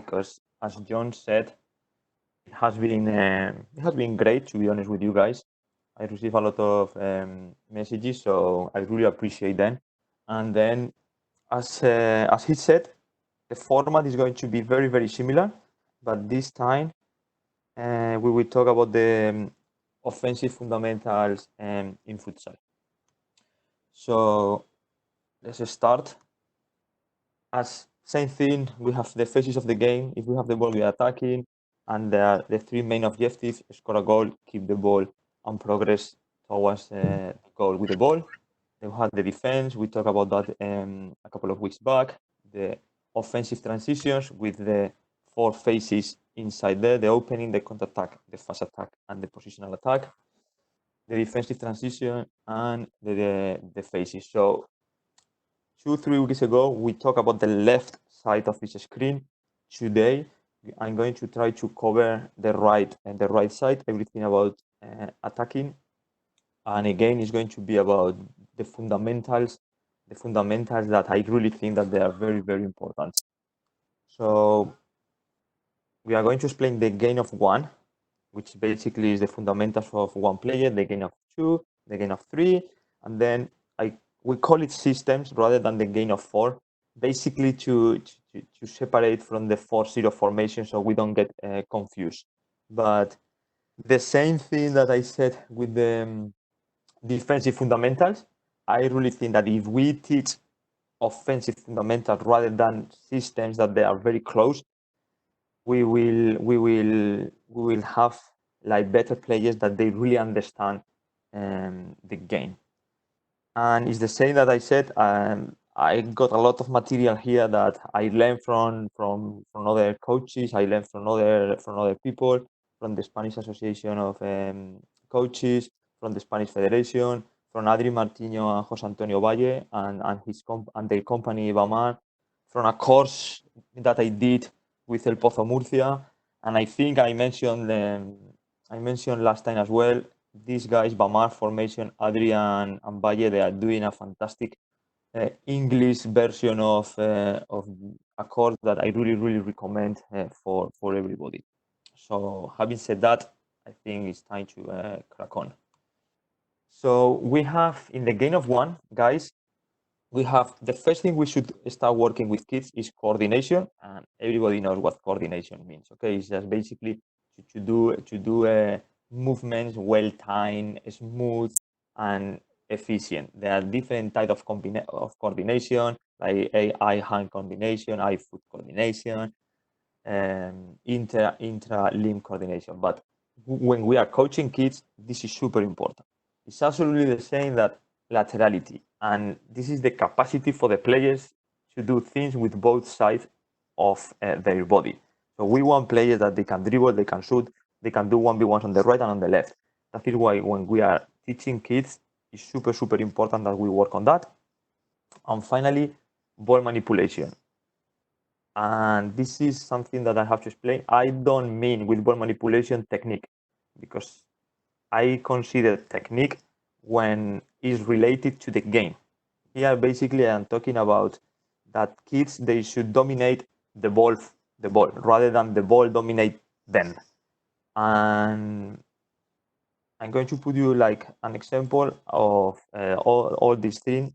because, as John said, it has been great, to be honest with you guys. I receive a lot of messages, so I really appreciate them. And then, as he said, the format is going to be very, very similar, but this time we will talk about the offensive fundamentals in futsal. So let's start. As same thing, we have the phases of the game. If we have the ball, we are attacking, and the three main objectives: score a goal, keep the ball, and progress towards the goal with the ball. Then we have the defense. We talked about that a couple of weeks back. The offensive transitions with the four phases inside there: the opening, the counter attack, the fast attack, and the positional attack. The defensive transition and the phases. So 2-3 weeks ago, we talked about the left side of this screen. Today, I'm going to try to cover the right side, everything about attacking. And again, it's going to be about the fundamentals that I really think that they are very, very important. So we are going to explain the gain of one, which basically is the fundamentals of one player, the gain of two, the gain of three, and then we call it systems rather than the gain of four, basically to separate from the 4-0 formation so we don't get confused. But the same thing that I said with the defensive fundamentals, I really think that if we teach offensive fundamentals rather than systems that they are very close, we will have like better players that they really understand the game. And it's the same that I said. I got a lot of material here that I learned from other coaches. I learned from other people, from the Spanish Association of Coaches, from the Spanish Federation, from Adri Martino and Jose Antonio Valle, and their company Bamar, from a course that I did with El Pozo Murcia, and I think I mentioned last time as well. These guys, Bamar Formation, Adrian and Valle, they are doing a fantastic English version of a course that I really, really recommend for everybody. So having said that, I think it's time to crack on. So we have in the gain of one, guys, we have the first thing we should start working with kids is coordination, and everybody knows what coordination means. Okay, it's just basically to do movements well timed, smooth, and efficient. There are different types of coordination, like eye-hand coordination, eye-foot coordination, intra limb coordination. But when we are coaching kids, this is super important. It's absolutely the same that laterality, and this is the capacity for the players to do things with both sides of their body. So we want players that they can dribble, they can shoot, they can do 1v1s on the right and on the left. That is why when we are teaching kids, it's super, super important that we work on that. And finally, ball manipulation. And this is something that I have to explain. I don't mean with ball manipulation technique, because I consider technique when it's related to the game. Here, basically, I'm talking about that kids, they should dominate the ball rather than the ball dominate them. And I'm going to put you like an example of all these things.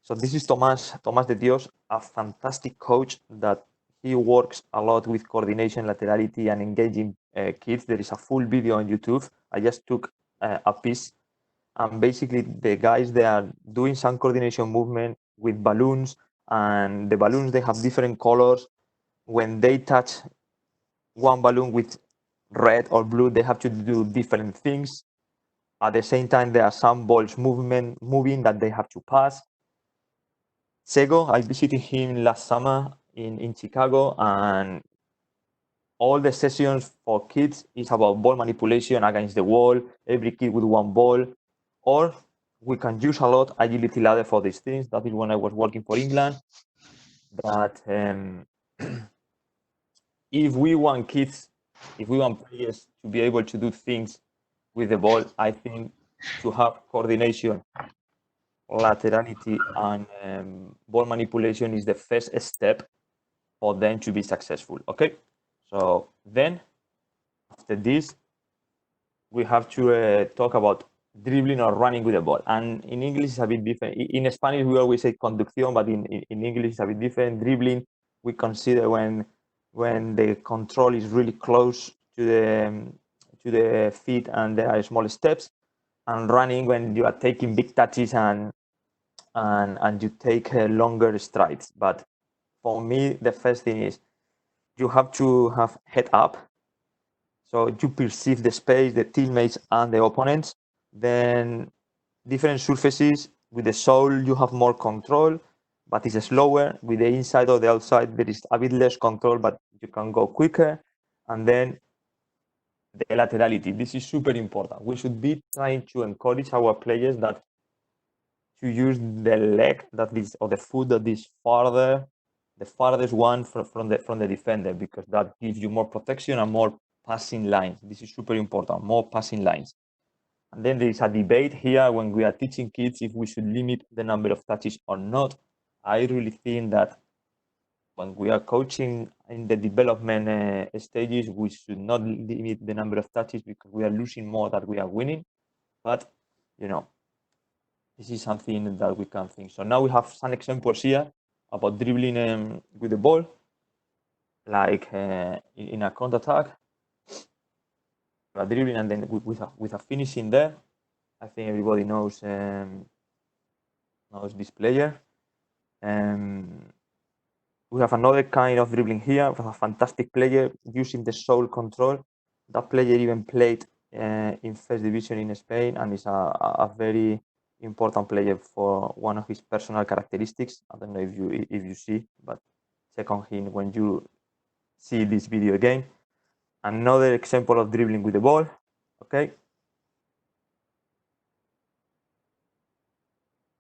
So this is Tomás de Dios, a fantastic coach that he works a lot with coordination, laterality, and engaging kids. There is a full video on YouTube. I just took a piece, and basically the guys, they are doing some coordination movement with balloons, and the balloons, they have different colors. When they touch one balloon with red or blue, they have to do different things. At the same time, there are some balls moving that they have to pass. Sego, I visited him last summer in Chicago, and all the sessions for kids is about ball manipulation against the wall, every kid with one ball. Or we can use a lot agility ladder for these things. That is when I was working for England. But if we want players to be able to do things with the ball, I think to have coordination, laterality, and ball manipulation is the first step for them to be successful. Okay, so then after this, we have to talk about dribbling or running with the ball. And in English, it's a bit different. In Spanish, we always say conducción, but in English, it's a bit different. Dribbling, we consider when the control is really close to the feet and there are small steps. And running when you are taking big touches and you take longer strides. But for me, the first thing is you have to have head up. So you perceive the space, the teammates and the opponents. Then different surfaces with the sole, you have more control, but it's slower. With the inside or the outside, there is a bit less control, but you can go quicker. And then the laterality. This is super important. We should be trying to encourage our players that to use the leg that is or the foot that is farther, the farthest one from the defender, because that gives you more protection and more passing lines. This is super important, more passing lines. And then there is a debate here when we are teaching kids if we should limit the number of touches or not. I really think that when we are coaching in the development stages, we should not limit the number of touches because we are losing more than we are winning. But, you know, this is something that we can think. So now we have some examples here about dribbling with the ball, like in a counter attack, dribbling and then with a finishing there. I think everybody knows this player. We have another kind of dribbling here. We have a fantastic player using the sole control. That player even played in first division in Spain and is a very important player for one of his personal characteristics. I don't know if you see, but check on him when you see this video again. Another example of dribbling with the ball. Okay.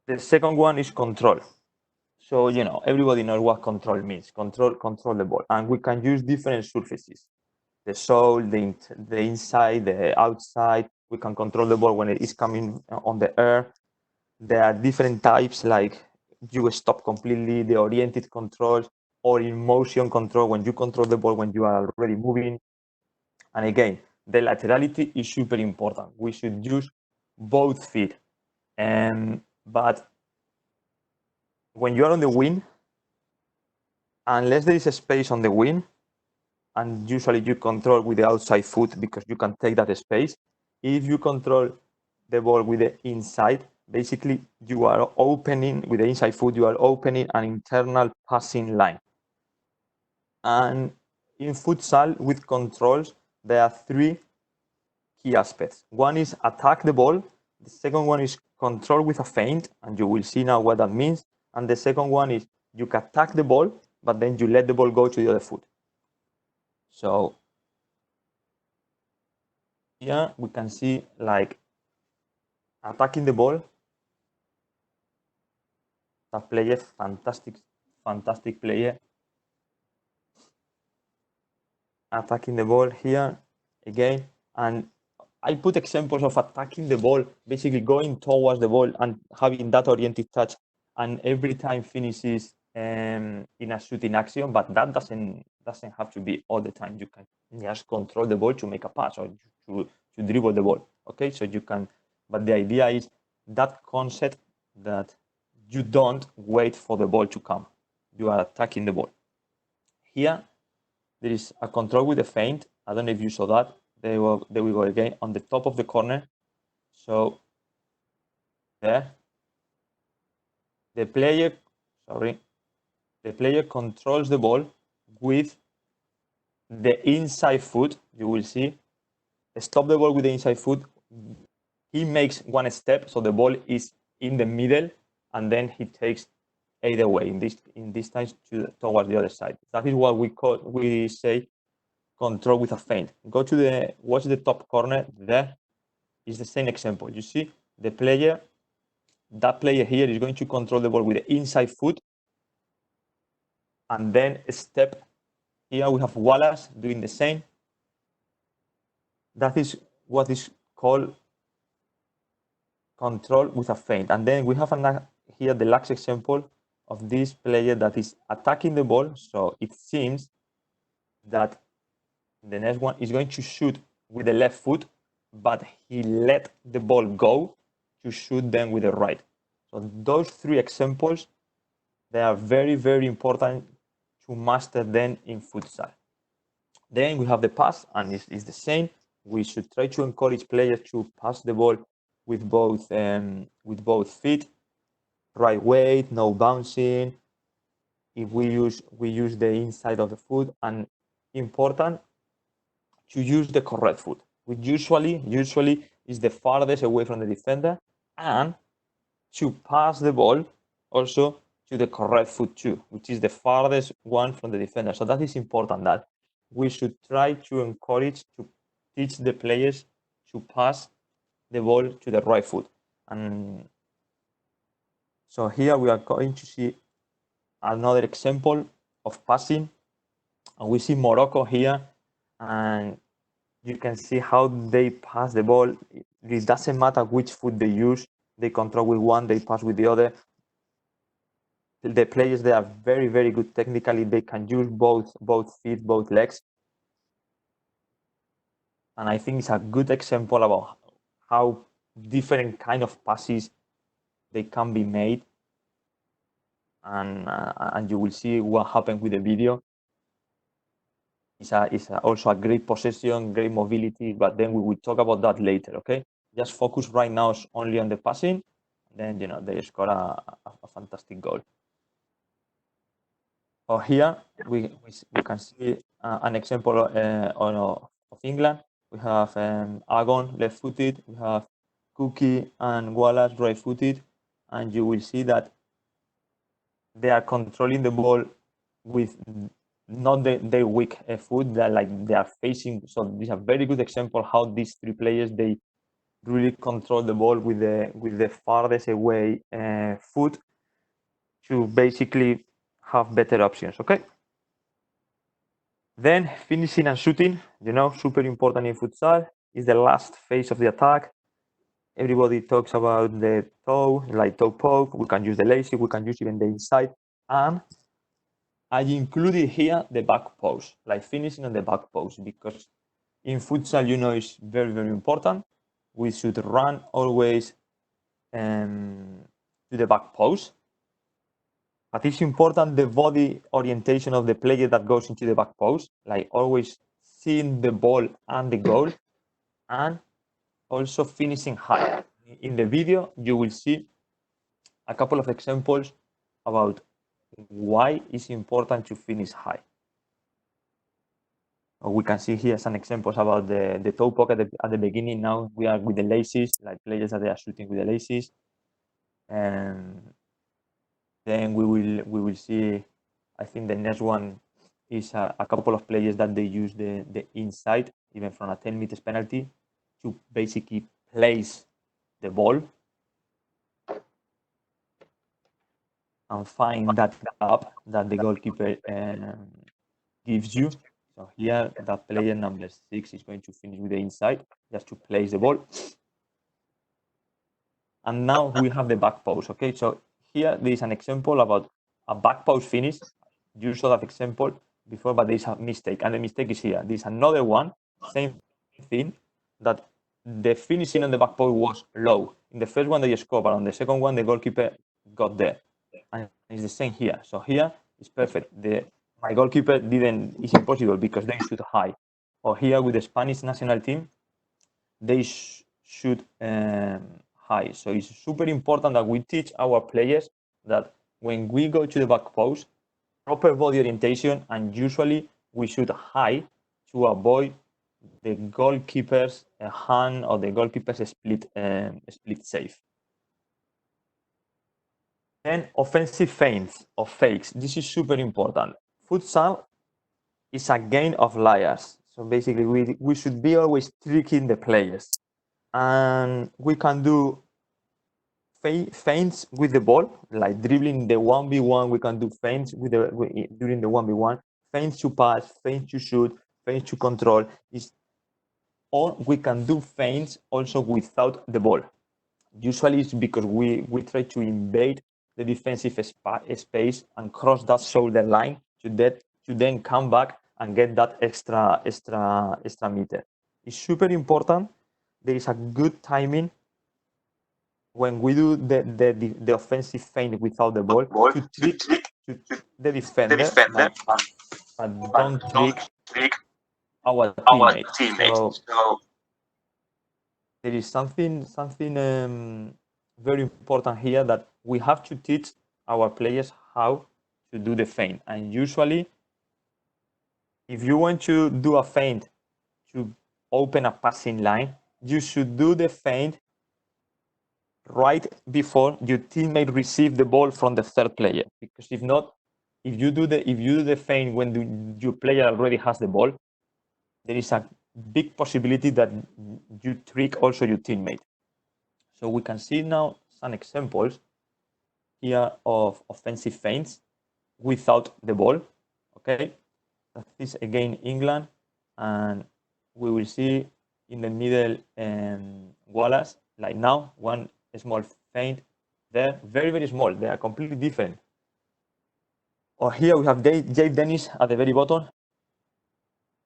The second one is control. So, you know, everybody knows what control means. Control the ball. And we can use different surfaces. The sole, the inside, the outside. We can control the ball when it is coming on the air. There are different types, like you stop completely, the oriented controls, or in motion control, when you control the ball when you are already moving. And again, the laterality is super important. We should use both feet. But when you are on the wing, unless there is a space on the wing, and usually you control with the outside foot because you can take that space. If you control the ball with the inside, basically you are opening with the inside foot, you are opening an internal passing line. And in futsal with controls, there are three key aspects. One is attack the ball. The second one is control with a feint, and you will see now what that means. And the second one is you can attack the ball, but then you let the ball go to the other foot. So here we can see like attacking the ball. That player, fantastic player. Attacking the ball here again. And I put examples of attacking the ball, basically going towards the ball and having that oriented touch, and every time finishes in a shooting action. But that doesn't have to be all the time. You can just control the ball to make a pass or to dribble the ball. Okay, so you can. But the idea is that concept that you don't wait for the ball to come. You are attacking the ball. Here, there is a control with a feint. I don't know if you saw that. There we go again on the top of the corner. So there, the player controls the ball with the inside foot. You will see. Stop the ball with the inside foot. He makes one step, so the ball is in the middle, and then he takes either way in this time towards the other side. That is what we say control with a feint. Watch the top corner. There is the same example. You see that player here is going to control the ball with the inside foot, and then step. Here we have Wallace doing the same. That is what is called control with a feint. And then we have here the last example of this player that is attacking the ball. So it seems that the next one is going to shoot with the left foot, but he let the ball go to shoot them with the right. So those three examples, they are very, very important to master them in futsal. Then we have the pass, and it's the same. We should try to encourage players to pass the ball with both feet, right weight, no bouncing. If we use the inside of the foot, and important to use the correct foot, which usually is the farthest away from the defender, and to pass the ball also to the correct foot too, which is the farthest one from the defender. So that is important, that we should try to encourage, to teach the players to pass the ball to the right foot. And so here we are going to see another example of passing, and we see Morocco here, and you can see how they pass the ball. It doesn't matter which foot they use, they control with one, they pass with the other. The players, they are very, very good technically. They can use both feet, both legs. And I think it's a good example about how different kind of passes they can be made. And you will see what happened with the video. It's also a great possession, great mobility, but then we will talk about that later, okay? Just focus right now only on the passing. Then, they score a fantastic goal. So here we can see an example of England. We have Agon left-footed, we have Cookie and Wallace right-footed, and you will see that they are controlling the ball with not their weak foot. They are facing. So this is a very good example how these three players, they really control the ball with the farthest away foot to basically have better options. Okay. Then finishing and shooting, super important in futsal, is the last phase of the attack. Everybody talks about the toe, like toe poke. We can use the lacy, we can use even the inside. And I included here the back post, like finishing on the back post, because in futsal, it's very, very important. We should run always to the back post. But it's important the body orientation of the player that goes into the back post, like always seeing the ball and the goal, and also finishing high. In the video, you will see a couple of examples about why it's important to finish high. We can see here some examples about the toe poke at the beginning. Now we are with the laces, like players that they are shooting with the laces. And then we will see, I think the next one is a couple of players that they use the inside, even from a 10 meters penalty, to basically place the ball and find that gap that the goalkeeper gives you. So here, that player number 6 is going to finish with the inside, just to place the ball. And now we have the back post, okay? So here there is an example about a back post finish. You saw that example before, but there is a mistake, and the mistake is here. There's another one, same thing, that the finishing on the back post was low. In the first one, they scored, but on the second one, the goalkeeper got there. And it's the same here. So here, it's perfect. My goalkeeper didn't, it's impossible because they shoot high. Or here with the Spanish national team, they shoot high. So it's super important that we teach our players that when we go to the back post, proper body orientation, and usually we shoot high to avoid the goalkeeper's hand or the goalkeeper's split save. Then offensive feints or fakes. This is super important. Futsal is a game of liars. So basically, we should be always tricking the players. And we can do feints with the ball, like dribbling the 1v1. We can do feints during the 1v1, feints to pass, feints to shoot, feints to control. Or we can do feints also without the ball. Usually it's because we try to invade the defensive space and cross that shoulder line to then come back and get that extra meter. It's super important. There is a good timing when we do the offensive feint without the ball to trick the defender, but don't trick our teammates. So there is something very important here, that we have to teach our players how to do the feint. And usually, if you want to do a feint to open a passing line, you should do the feint right before your teammate receive the ball from the third player. Because if not, if you do the feint when your player already has the ball, there is a big possibility that you trick also your teammate. So we can see now some examples here of offensive feints without the ball. Okay, that is again England, and we will see in the middle Wallace, like now, one small feint there, very, very small. They are completely different. Or here we have Jay Dennis at the very bottom,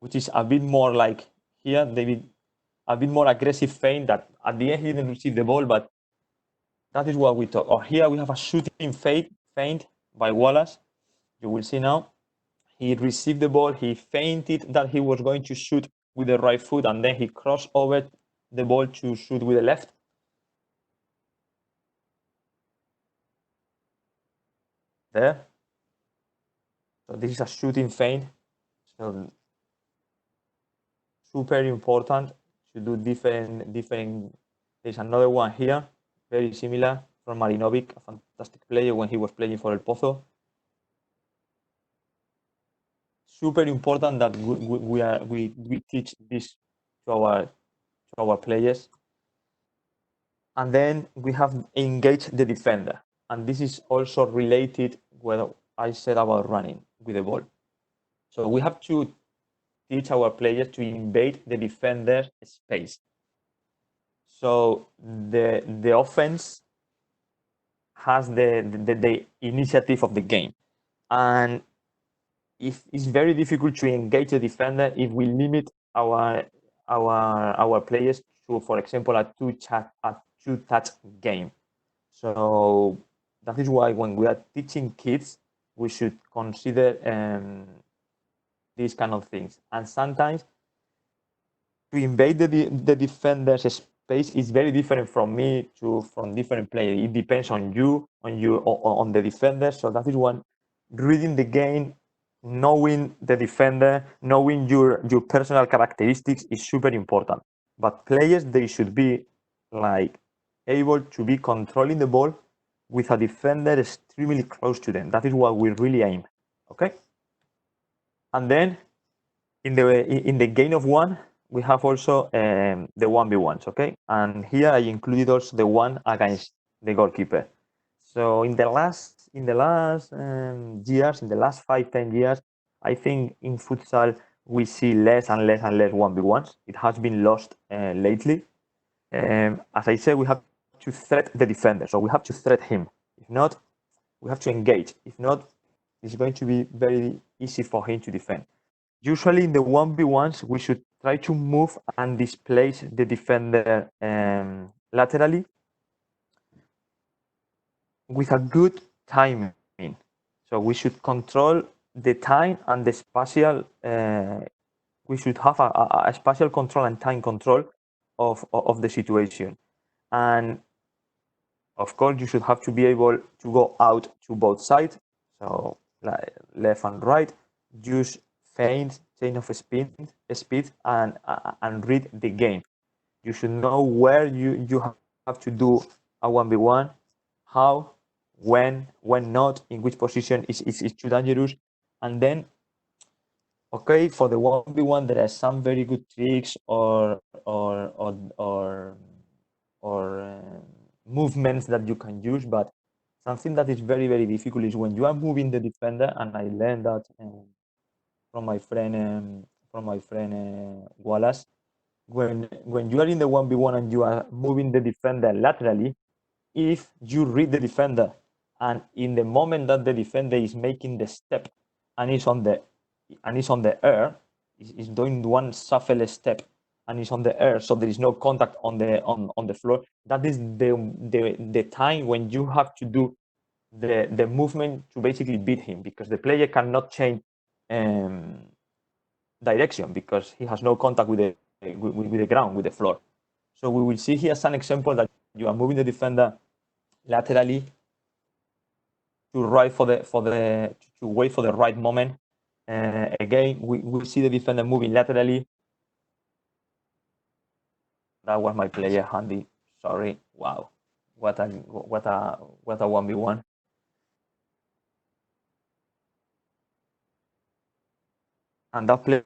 which is a bit more like here, David, a bit more aggressive feint that at the end he didn't receive the ball, but that is what we talk. Or here we have a shooting feint by Wallace. You will see now. He received the ball, he feinted that he was going to shoot with the right foot, and then he crossed over the ball to shoot with the left. There. So this is a shooting feint. So super important to do different. There's another one here, very similar, from Marinovic, a fantastic player when he was playing for El Pozo. Super important that we teach this to our players. And then we have engaged the defender. And this is also related what I said about running with the ball. So we have to teach our players to invade the defender's space. So the offense has the initiative of the game. And if it's very difficult to engage the defender if we limit our players to, for example, a two-touch game. So that is why when we are teaching kids, we should consider these kind of things. And sometimes to invade the defender's space is very different from different players. It depends on you, on the defender. So that is one, reading the game, knowing the defender, knowing your personal characteristics is super important. But players, they should be like able to be controlling the ball with a defender extremely close to them. That is what we really aim. Okay. And then in the game of one, we have also the 1v1s, okay? And here I included also the one against the goalkeeper. So in the last years, in the last 5-10 years, I think in futsal we see less and less 1v1s. It has been lost lately. As I said, we have to threat the defender, so we have to threat him. If not, we have to engage. If not, it's going to be very easy for him to defend. Usually in the 1v1s, we should try to move and displace the defender laterally with a good timing. So we should control the time and the spatial. We should have a spatial control and time control of the situation. And of course, you should have to be able to go out to both sides, so like left and right, use feint, chain of speed, and read the game. You should know where you have to do a 1v1, how, when not, in which position is too dangerous. And then, okay, for the 1v1, there are some very good tricks or movements that you can use, but something that is very, very difficult is when you are moving the defender, and I learned that from my friend Wallace. When you are in the 1v1 and you are moving the defender laterally, if you read the defender and in the moment that the defender is making the step and is on the air, is doing one shuffle step and is on the air, so there is no contact on the floor. That is the time when you have to do the movement to basically beat him, because the player cannot change direction because he has no contact with the ground, with the floor. So we will see here some example that you are moving the defender laterally to wait for the right moment. Again, we see the defender moving laterally. That was my player handy. Sorry. Wow. What a 1v1. And that player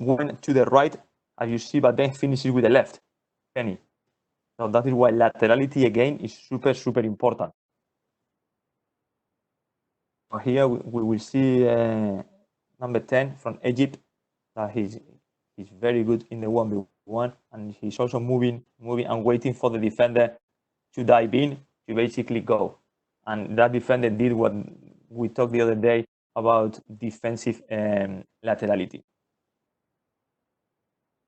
went to the right, as you see, but then finishes with the left. Kenny. So that is why laterality again is super, super important. So here we will see number 10 from Egypt. He's very good in the 1v1, and he's also moving and waiting for the defender to dive in to basically go. And that defender did what we talked the other day about defensive laterality.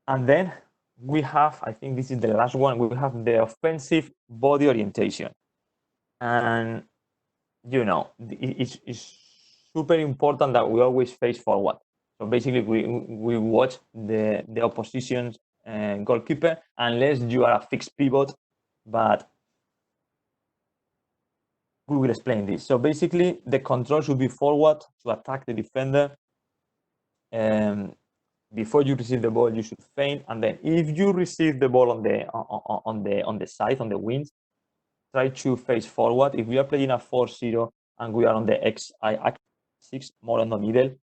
And then we have, I think this is the last one, we have the offensive body orientation. And, you know, it's super important that we always face forward. So basically, we watch the opposition's goalkeeper, unless you are a fixed pivot, but we will explain this. So basically, the control should be forward to attack the defender. Before you receive the ball, you should feint, and then if you receive the ball on the side, on the wings, try to face forward. If we are playing a 4-0 and we are on the x-axis, more on the middle,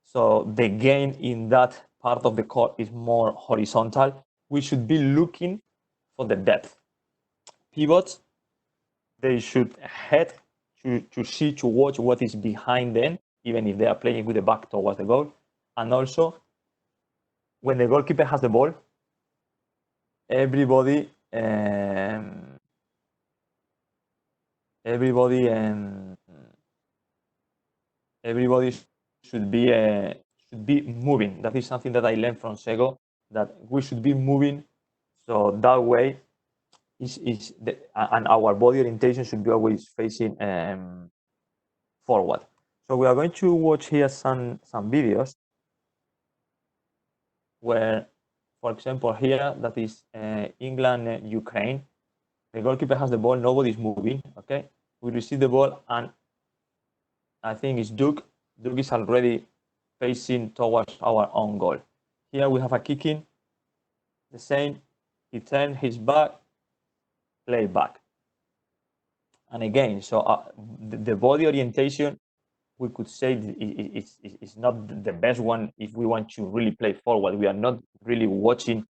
so the gain in that part of the court is more horizontal, we should be looking for the depth. Pivots, they should head to watch what is behind them, even if they are playing with the back towards the goal. And also, when the goalkeeper has the ball, everybody should be moving. That is something that I learned from Sego, that we should be moving, so that way and our body orientation should be always facing forward. So we are going to watch here some videos where, for example, here that is England Ukraine. The goalkeeper has the ball, nobody's moving. Okay, we receive the ball, and I think it's Duke. Duke is already facing towards our own goal. Here we have a kicking. The same. He turned his back, play back. And again, so the body orientation, we could say it's not the best one if we want to really play forward. We are not really watching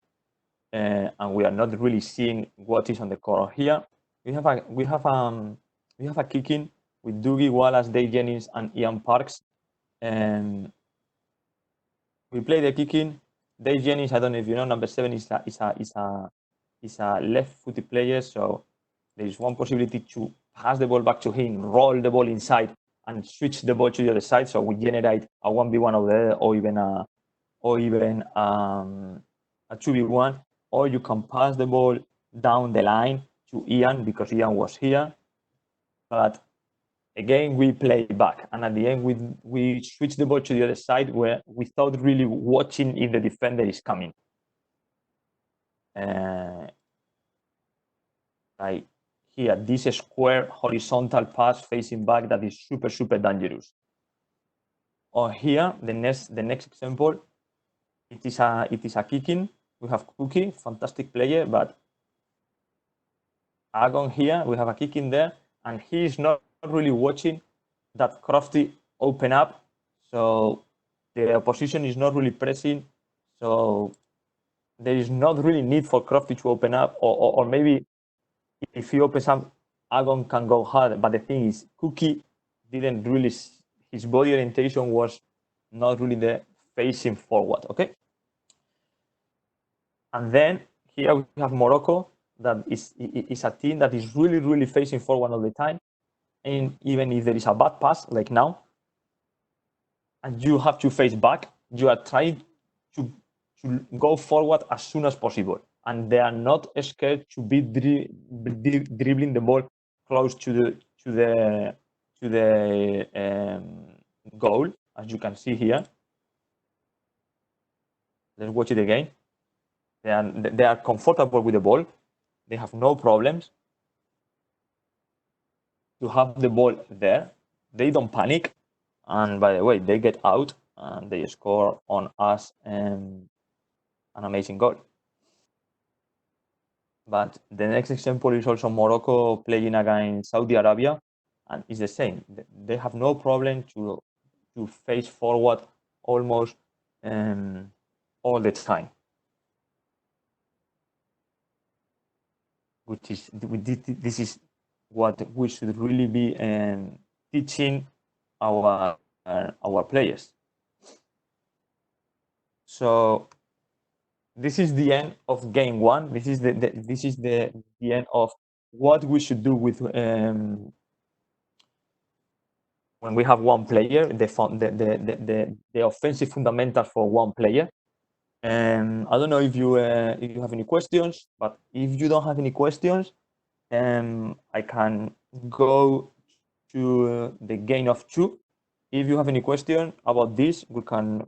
and we are not really seeing what is on the court. Here we have a kicking with Dougie Wallace, Dave Jennings, and Ian Parks. And we play the kicking. Dave Jennings, I don't know if you know, number 7 is a left-footed player, so there is one possibility to pass the ball back to him, roll the ball inside, and switch the ball to the other side. So we generate a 1v1 over there, or even a 2v1. Or you can pass the ball down the line to Ian, because Ian was here. But again, we play back, and at the end, we switch the ball to the other side, where without really watching if the defender is coming. Like here, this square horizontal pass facing back that is super, super dangerous. Or here, the next example, it is a kicking. We have Cookie, fantastic player, but Agon here, we have a kicking there, and he is not really watching that Crofty open up, so the opposition is not really pressing, so there is not really need for Crofty to open up, or maybe if he opens up, Agon can go hard. But the thing is, Cookie didn't really, his body orientation was not really there facing forward. Okay, and then here we have Morocco, that is a team that is really, really facing forward all the time. and even if there is a bad pass, like now, and you have to face back, you are trying to go forward as soon as possible, and they are not scared to be dribbling the ball close to the goal, as you can see here. Let's watch it again. They are comfortable with the ball. They have no problems to have the ball there. They don't panic, and by the way, they get out and they score on us an amazing goal. But the next example is also Morocco playing against Saudi Arabia, and it's the same. They have no problem to face forward almost all the time, which is this is what we should really be teaching our players. So this is the end of game one. This is the end of what we should do with when we have one player, the offensive fundamentals for one player. I don't know if you have any questions, but if you don't have any questions, I can go to the game of two. If you have any question about this, we can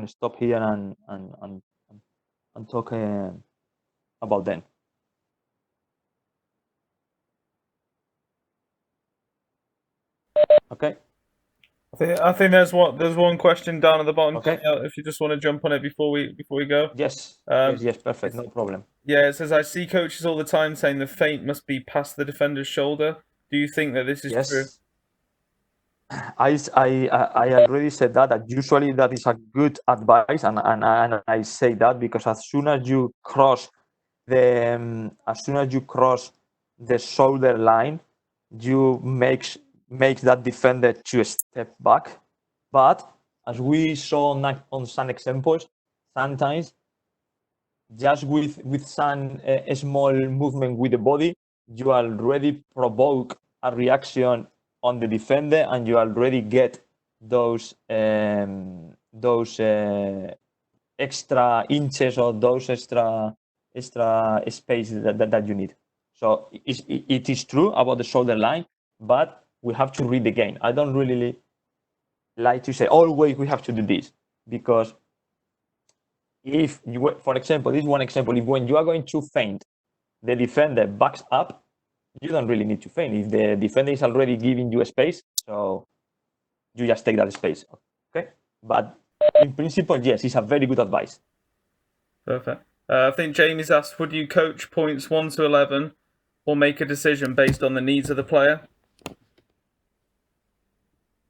stop here and talk about them. Okay. I think there's one question down at the bottom. Okay. If you just want to jump on it before we go. Yes. Yes. Perfect. No problem. Yeah, it says I see coaches all the time saying the feint must be past the defender's shoulder. Do you think that this is true? I already said that usually that is a good advice, and I say that because as soon as you cross the shoulder line, you makes that defender to step back. But as we saw on some examples, sometimes just with some small movement with the body, you already provoke a reaction on the defender, and you already get those extra inches or those extra space that you need. So it is true about the shoulder line, but we have to read the game. I don't really like to say always we have to do this, because if you, for example, this is one example, if when you are going to feint, the defender backs up, you don't really need to feint. If the defender is already giving you a space, so you just take that space. Okay, but in principle, yes, it's a very good advice. Perfect. I think Jamie's asked, would you coach points 1 to 11 or make a decision based on the needs of the player?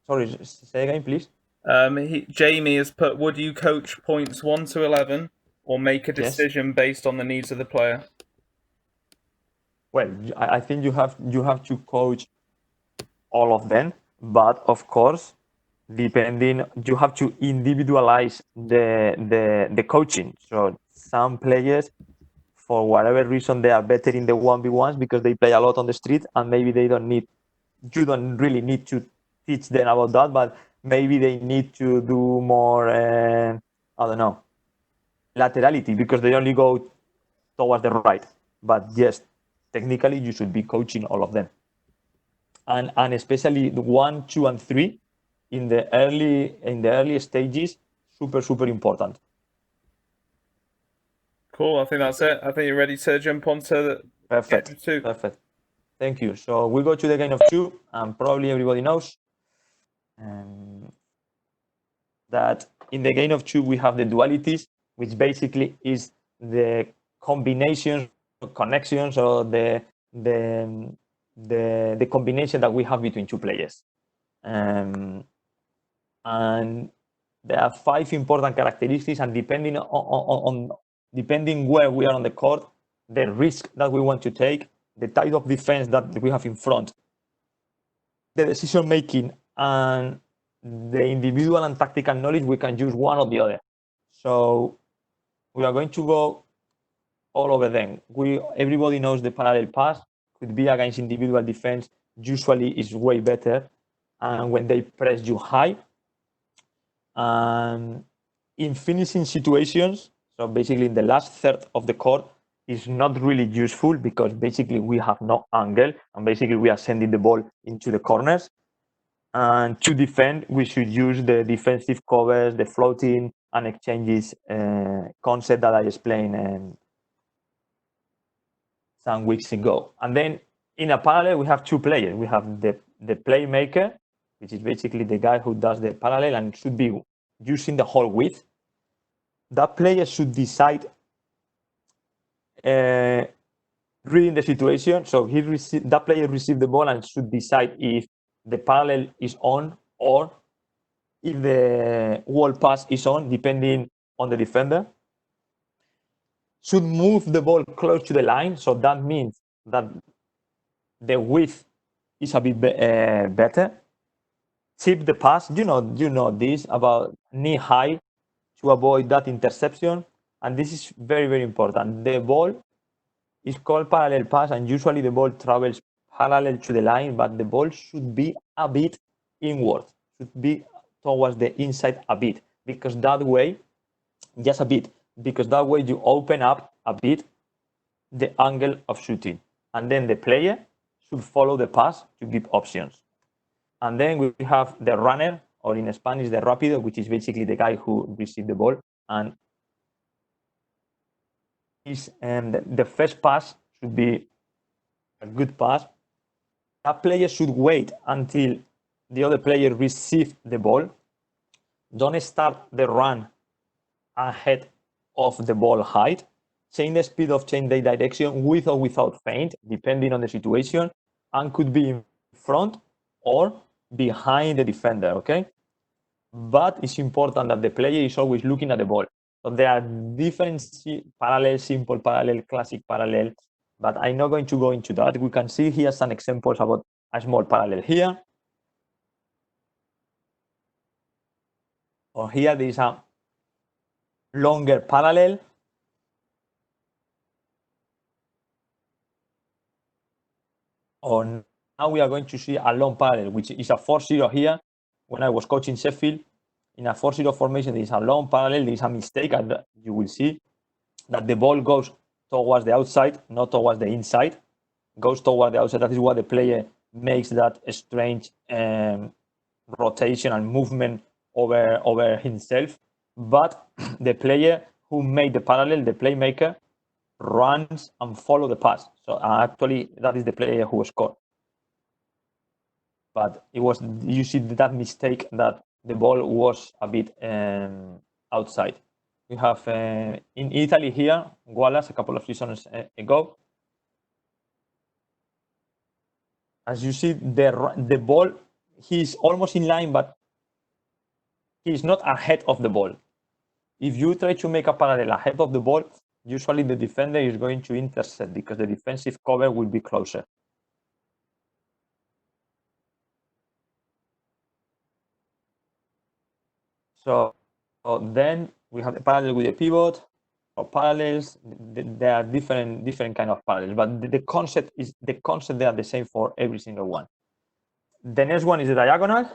Sorry, say again, please. Jamie has put, would you coach points 1 to 11 or make a decision based on the needs of the player? Well, I think you have to coach all of them, but of course, depending, you have to individualize the coaching. So some players, for whatever reason, they are better in the 1v1s because they play a lot on the street, and maybe you don't really need to teach them about that, but maybe they need to do more I don't know, laterality, because they only go towards the right. But yes, technically you should be coaching all of them, and especially the 1, 2, and 3 in the early stages, super important. Cool. I think that's it. I think you're ready to jump onto the Perfect. Game 2. Perfect. Thank you. So we go to the game of 2, and probably everybody knows that in the game of 2 we have the dualities, which basically is the combinations, connections, or the combination that we have between two players. And there are 5 important characteristics, and depending where we are on the court, the risk that we want to take, the type of defense that we have in front, the decision making, and the individual and tactical knowledge, we can use one or the other. So we are going to go all over them. Everybody knows the parallel pass could be against individual defense. usually is way better, and when they press you high. And in finishing situations, so basically in the last third of the court, is not really useful because basically we have no angle, and basically we are sending the ball into the corners. And to defend, we should use the defensive covers, the floating and exchanges concept that I explained some weeks ago. And then in a parallel, we have two players. We have the playmaker, which is basically the guy who does the parallel and should be using the whole width. That player should decide reading the situation. So that player received the ball and should decide if the parallel is on or if the wall pass is on, depending on the defender. Should move the ball close to the line. So that means that the width is a bit better. Tip the pass. You know this about knee high to avoid that interception. And this is very, very important. The ball is called parallel pass, and usually the ball travels parallel to the line, but the ball should be a bit inward, should be towards the inside a bit, because that way, just a bit, because that way you open up a bit the angle of shooting. And then the player should follow the pass to give options. And then we have the runner, or in Spanish, the rápido, which is basically the guy who received the ball. And the first pass should be a good pass. That player should wait until the other player receives the ball. Don't start the run ahead of the ball height. Change the speed of change the direction with or without feint, depending on the situation, and could be in front or behind the defender, okay? But it's important that the player is always looking at the ball. So there are different parallel, simple parallel, classic parallel, but I'm not going to go into that. We can see here some examples about a small parallel here. Or here there is a longer parallel. Or now we are going to see a long parallel, which is a 4-0 here. When I was coaching Sheffield, in a 4-0 formation, there is a long parallel, there is a mistake, and you will see that the ball goes towards the outside, not towards the inside, goes toward the outside. That is why the player makes that strange rotation and movement over himself. But the player who made the parallel, the playmaker, runs and follow the pass. So actually, that is the player who scored. But it was, you see that mistake that the ball was a bit outside. We have in Italy here, Wallace, a couple of seasons ago. As you see, the ball, he's almost in line, but he's not ahead of the ball. If you try to make a parallel ahead of the ball, usually the defender is going to intercept because the defensive cover will be closer. So then we have the parallel with the pivot or parallels. There are different kind of parallels, but the concept they are the same for every single one. The next one is the diagonal,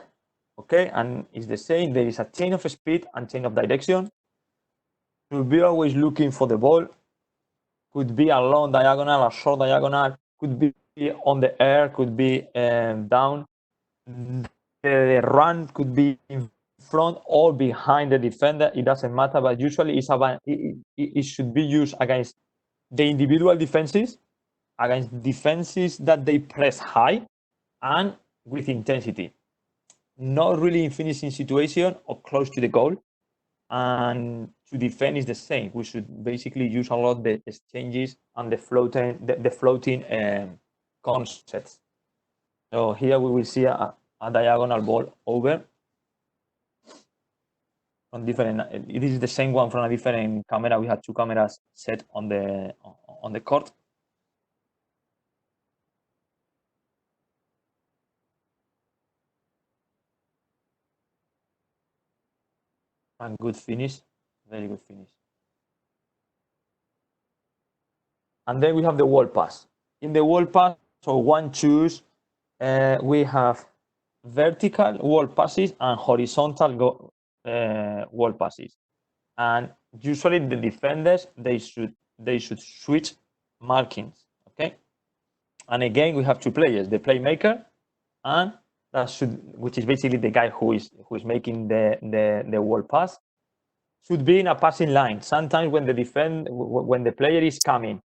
okay, and it's the same. There is a chain of speed and chain of direction. To be always looking for the ball. Could be a long diagonal, a short diagonal. Could be on the air. Could be down. The run could be in front or behind the defender. It doesn't matter, but usually it should be used against the individual defenses, against defenses that they press high and with intensity. Not really in finishing situation or close to the goal. And to defend is the same. We should basically use a lot the exchanges and the floating concepts. So here we will see a diagonal ball over on different. It is the same one from a different camera. We had two cameras set on the court. And good finish, very good finish. And then we have the wall pass. In the wall pass, so one choose we have vertical wall passes and horizontal wall passes. And usually the defenders they should switch markings. Okay. And again, we have two players: the playmaker, and which is basically the guy who is making the wall pass, should be in a passing line. Sometimes when the player is coming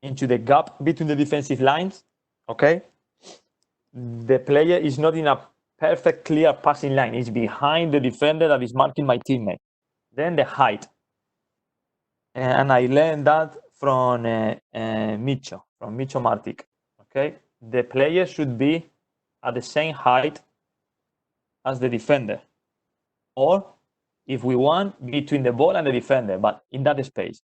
into the gap between the defensive lines, okay, the player is not in a perfect clear passing line. It's behind the defender that is marking my teammate. Then the height, and I learned that from Micho Martic. Okay, the player should be at the same height as the defender, or if we want, between the ball and the defender, but in that space.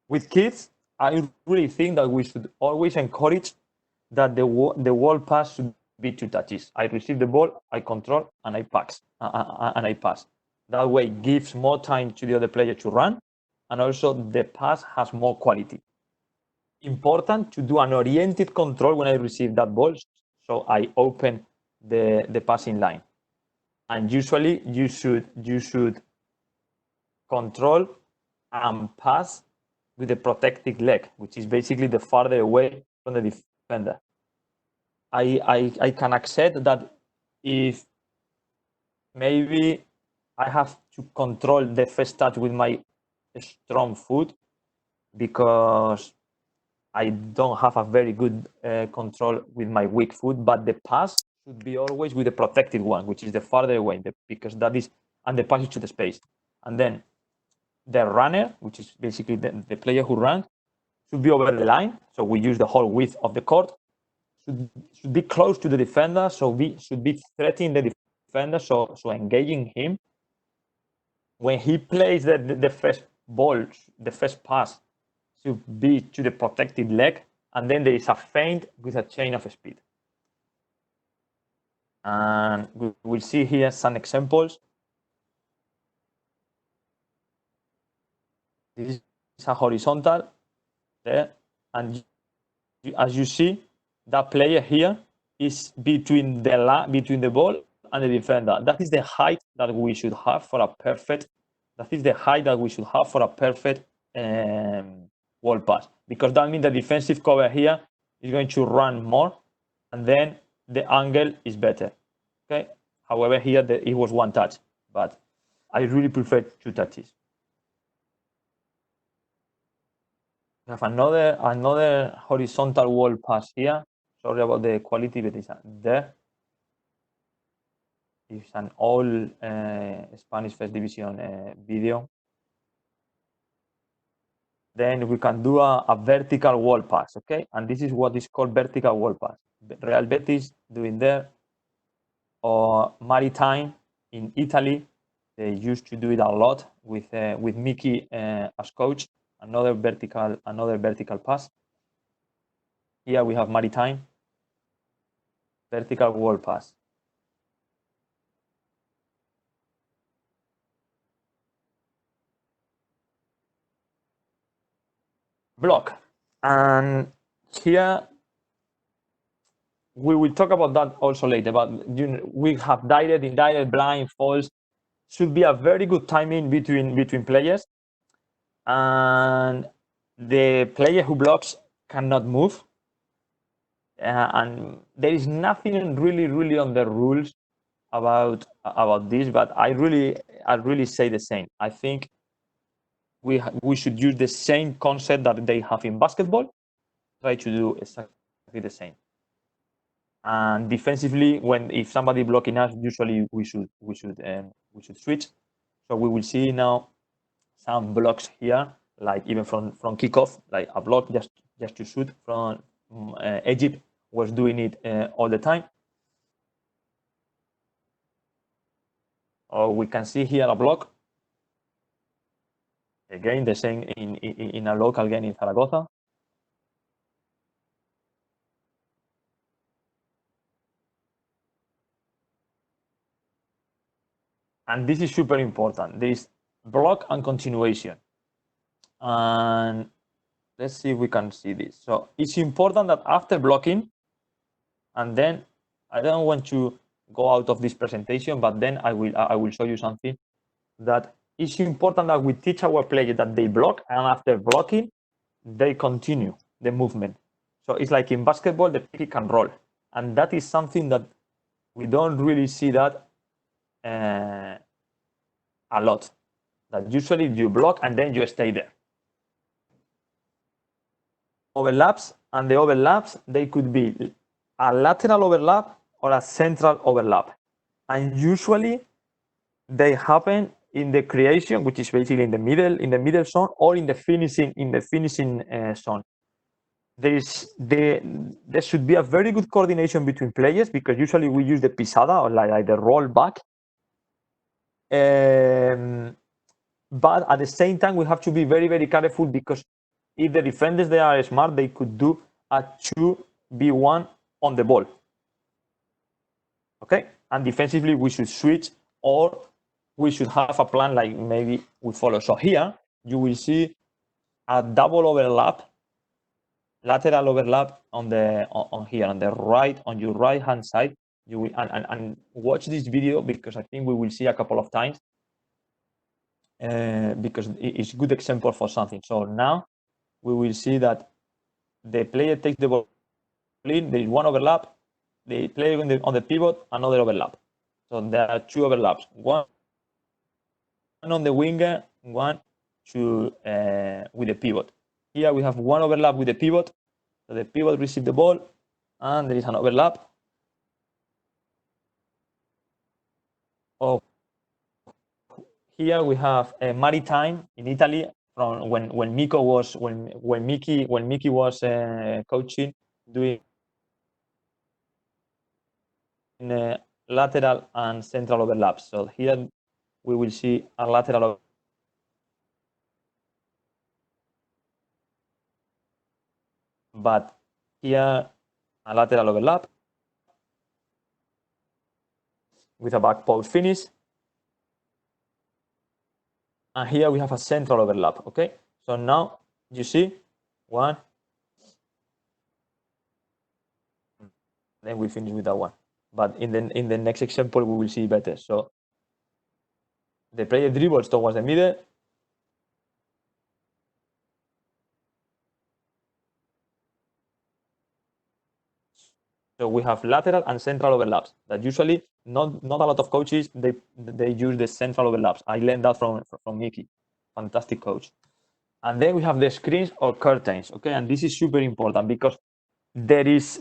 With kids, I really think that we should always encourage that the wall pass should be 2 touches. I receive the ball, I control, and I pass. That way, it gives more time to the other player to run, and also the pass has more quality. Important to do an oriented control when I receive that ball, so I open the passing line. And usually, you should control and pass with the protected leg, which is basically the farther away from the defender. I can accept that if maybe I have to control the first touch with my strong foot because I don't have a very good control with my weak foot, but the pass should be always with the protected one, which is the farther away, because that is, and the pass is to the space. And then the runner, which is basically the player who runs, should be over the line. So we use the whole width of the court. Should be close to the defender, so should be threatening the defender, so engaging him. When he plays the first ball, the first pass should be to the protected leg, and then there is a feint with a chain of speed. And we will see here some examples. This is a horizontal there, and as you see, that player here is between the ball and the defender. That is the height that we should have for a perfect. That is the height that we should have for a perfect wall pass, because that means the defensive cover here is going to run more, and then the angle is better. Okay. However, here it was 1 touch, but I really prefer 2 touches. We have another horizontal wall pass here. Sorry about the quality, but it's there. It's an all Spanish First Division video. Then we can do a vertical wall pass, okay? And this is what is called vertical wall pass. Real Betis doing there, or Maritime in Italy. They used to do it a lot with Mickey as coach. Another vertical pass. Here we have Maritime, vertical wall pass. Block. And here we will talk about that also later, but we have direct, indirect, blind, false. Should be a very good timing between players, and the player who blocks cannot move. And there is nothing really on the rules about this, but I really say the same. I think we should use the same concept that they have in basketball. Try to do exactly the same. And defensively, if somebody blocking us, usually we should switch. So we will see now some blocks here, like even from kickoff, like a block just to shoot from Egypt was doing it all the time. Or we can see here a block. Again, the same in a local game in Zaragoza. And this is super important. There is block and continuation. And let's see if we can see this. So it's important that after blocking, And then I don't want to go out of this presentation, but then I will show you something that it's important that we teach our players that they block, and after blocking, they continue the movement. So it's like in basketball, the pick and roll, and that is something that we don't really see that a lot. That usually you block and then you stay there. Overlaps, and the overlaps, they could be a lateral overlap or a central overlap, and usually they happen in the creation, which is basically in the middle zone, or in the finishing zone. There should be a very good coordination between players, because usually we use the pisada or like the roll back. But at the same time, we have to be very, very careful, because if the defenders they are smart, they could do a 2v1 on the ball. Okay, and defensively we should switch, or we should have a plan like maybe we follow. So here you will see a double overlap, lateral overlap on here on the right, on your right hand side. You will and watch this video, because I think we will see a couple of times, because it's a good example for something. So now we will see that the player takes the ball in, there is one overlap, the player on the pivot, another overlap. So there are two overlaps, one on the winger, one with the pivot. Here we have one overlap with the pivot, so the pivot receives the ball, and there is an overlap. Here we have a Maritime in Italy, from when Miko was when Miki was coaching, doing lateral and central overlaps. So here we will see a lateral, but here a lateral overlap with a back post finish, and here we have a central overlap. Okay, so now you see one, then we finish with that one. But in the next example we will see better. So the player dribbles towards the middle, so we have lateral and central overlaps. That usually not a lot of coaches they use the central overlaps. I learned that from Miki, fantastic coach. And then we have the screens or curtains. Okay, and this is super important, because there is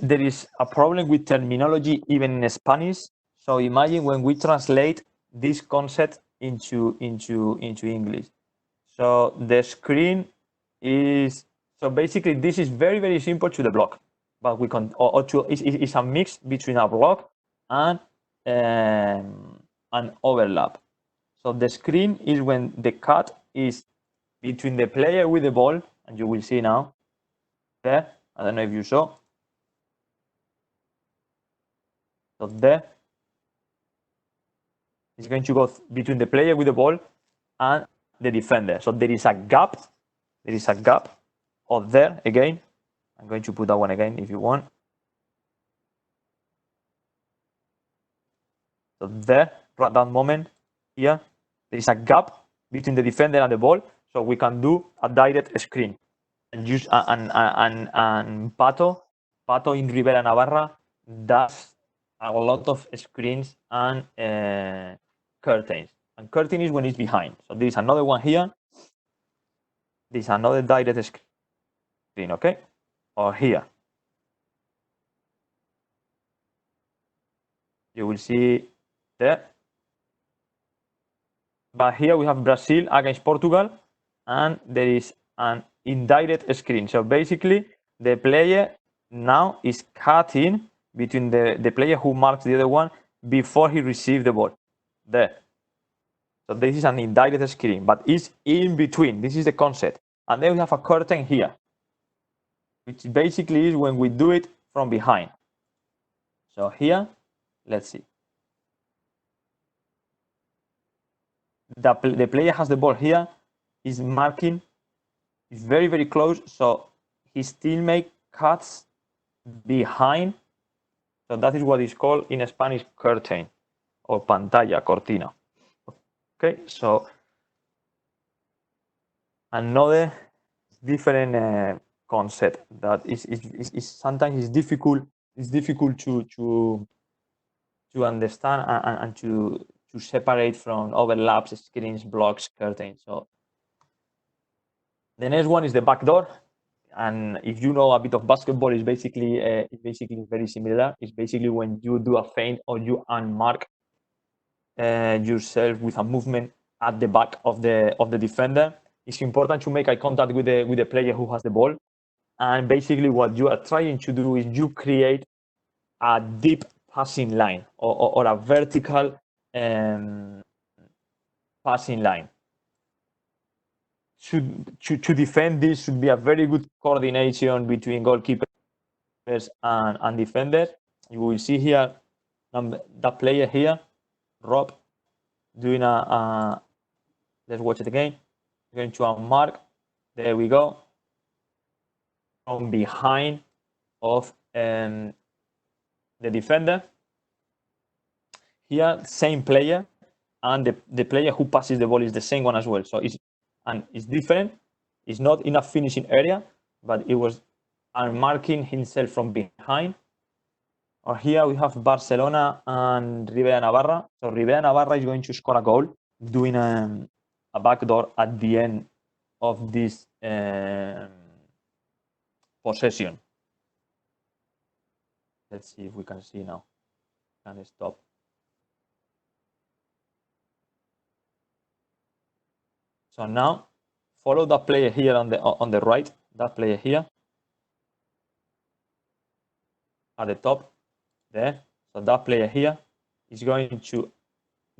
a problem with terminology even in Spanish. So imagine when we translate this concept into English. So the screen is, so basically this is very, very simple to the block, but we can it's a mix between a block and an overlap. So the screen is when the cut is between the player with the ball, and you will see now there. I don't know if you saw. So there is going to go between the player with the ball and the defender. So there is a gap. There is a gap. Or there again. I'm going to put that one again if you want. So there, at that moment, here, there is a gap between the defender and the ball, so we can do a direct screen. And use and Pato in Rivera Navarra does a lot of screens and curtains. And curtain is when it's behind. So there is another one here. There is another direct screen, okay? Or here. You will see there. But here we have Brazil against Portugal, and there is an indirect screen. So basically, the player now is cutting between the player who marks the other one before he receives the ball. There. So this is an indirect screen, but it's in between. This is the concept. And then we have a curtain here, which basically is when we do it from behind. So here, let's see. The player has the ball here, is marking, is very, very close, so his teammate cuts behind So that is what is called in Spanish curtain or pantalla, cortina. Okay, so another different concept that is sometimes is difficult. It's difficult to understand and to separate from overlaps, screens, blocks, curtains. So the next one is the backdoor. And if you know a bit of basketball, it's basically very similar. It's basically when you do a feint or you unmark yourself with a movement at the back of the defender. It's important to make eye contact with the player who has the ball. And basically, what you are trying to do is you create a deep passing line or a vertical passing line. To defend this should be a very good coordination between goalkeepers and defenders. You will see here that player here, Rob, doing let's watch it again. Going to unmark. There we go. From behind of the defender. Here, same player, and the player who passes the ball is the same one as well. So it's different. It's not in a finishing area, but it was unmarking himself from behind. Or here we have Barcelona and Ribera Navarra. So Ribera Navarra is going to score a goal, doing a backdoor at the end of this possession. Let's see if we can see now. Can I stop? So now follow that player here on the right, that player here at the top there. So that player here is going to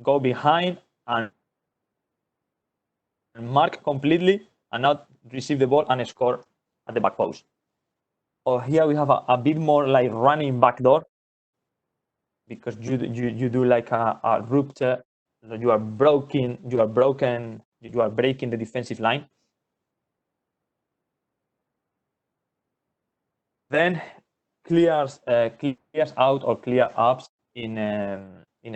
go behind and mark completely and now receive the ball and score at the back post. Or here we have a bit more like running backdoor because you do like a rupture. You are breaking the defensive line. Then clears out or clear ups in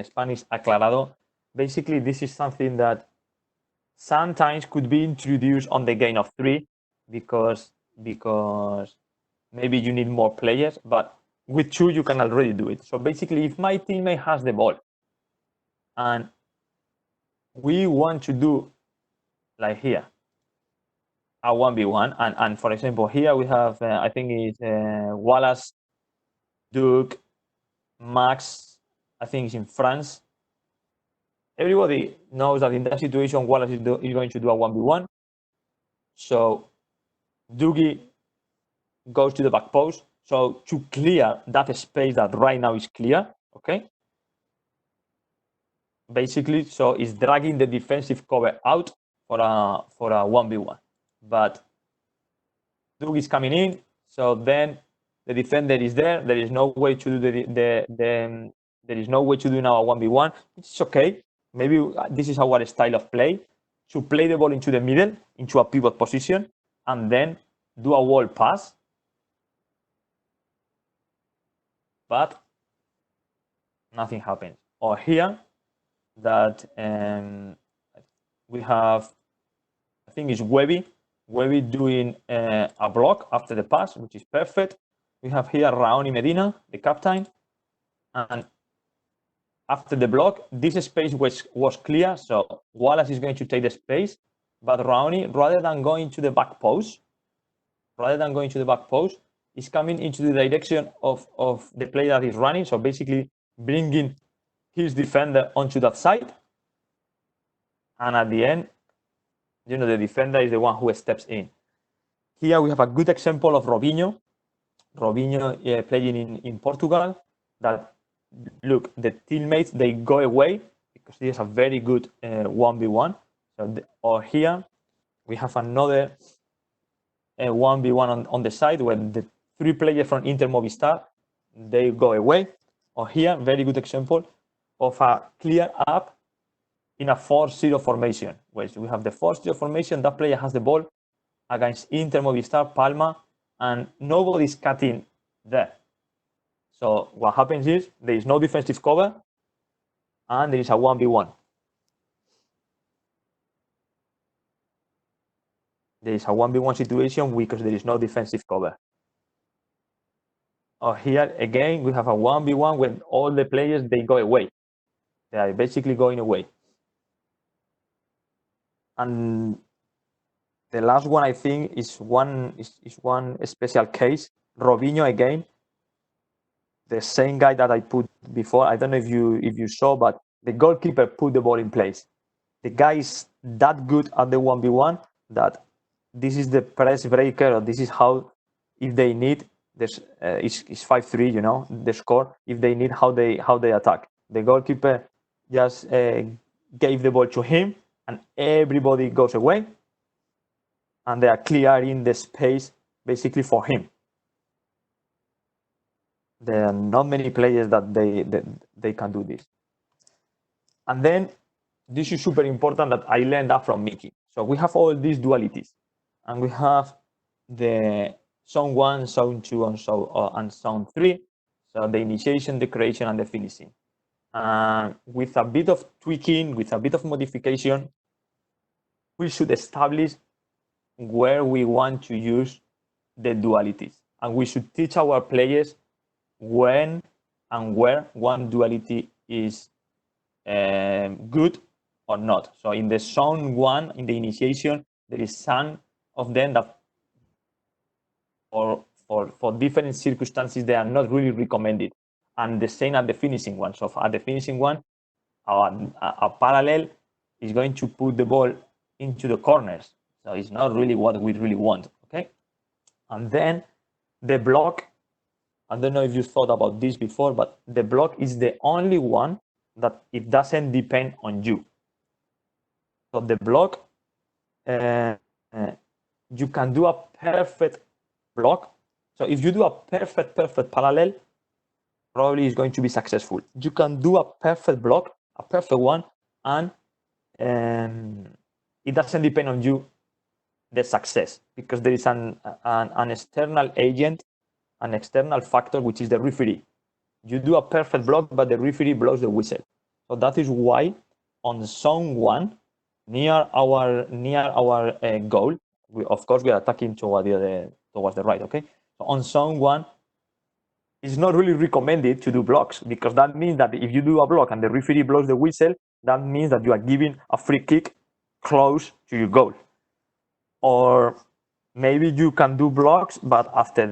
Spanish aclarado. Basically, this is something that sometimes could be introduced on the game of 3 because maybe you need more players, but with 2 you can already do it. So basically, if my teammate has the ball and we want to do like here a 1v1, and for example here we have I think it's Wallace, Duke, Max, I think it's in France. Everybody knows that in that situation Wallace is going to do a 1v1. So Doogie goes to the back post. So to clear that space that right now is clear, okay? Basically, so it's dragging the defensive cover out for a 1v1. But Doogie is coming in, so then the defender is there. There is no way to do there is no way to do now a 1v1. It's okay. Maybe this is our style of play, to play the ball into the middle, into a pivot position, and then do a wall pass. But nothing happens. Or here, that we have, I think it's Webby doing a block after the pass, which is perfect. We have here Raoni Medina, the captain, and after the block, this space was clear, so Wallace is going to take the space, but Raoni, rather than going to the back post, is coming into the direction of the player that is running, so basically bringing his defender onto that side, and at the end, the defender is the one who steps in. Here we have a good example of Robinho playing in Portugal, that look, the teammates, they go away because he has a very good 1v1. Or here we have another 1v1 on the side where the 3 players from Inter Movistar, they go away. Or here, very good example of a clear up in a 4-0 formation, where we have the 4-0 formation, that player has the ball against Inter Movistar, Palma, and nobody's cutting there. So what happens is there is no defensive cover, and there is a 1v1. There is a 1v1 situation because there is no defensive cover. Here again, we have a 1v1 when all the players, they go away. They are basically going away. And the last one, I think, is one special case. Robinho again, the same guy that I put before. I don't know if you saw, but the goalkeeper put the ball in place. The guy is that good at the 1v1 that this is the press breaker, or this is how, if they need, this it's 5-3, you know, the score. If they need, how they attack. The goalkeeper just gave the ball to him, and everybody goes away, and they are clearing the space basically for him. There are not many players that they can do this. And then this is super important that I learned that from Mickey. So we have all these dualities, and we have the zone 1, zone 2, and zone 3. So the initiation, the creation, and the finishing. With a bit of tweaking, with a bit of modification, we should establish where we want to use the dualities. And we should teach our players when and where one duality is good or not. So in the zone 1, in the initiation, there is some of them that for different circumstances, they are not really recommended. And the same at the finishing one. So at the finishing one, a parallel is going to put the ball into the corners. So it's not really what we really want, okay? And then the block, I don't know if you thought about this before, but the block is the only one that it doesn't depend on you. So the block, you can do a perfect block. So if you do a perfect parallel, probably is going to be successful. You can do a perfect block, a perfect one, and it doesn't depend on you, the success, because there is an external agent, an external factor, which is the referee. You do a perfect block, but the referee blows the whistle. So that is why on zone 1, near our goal, of course we are attacking towards the right, okay? So on zone 1, it's not really recommended to do blocks, because that means that if you do a block and the referee blows the whistle, that means that you are giving a free kick close to your goal. Or maybe you can do blocks, but after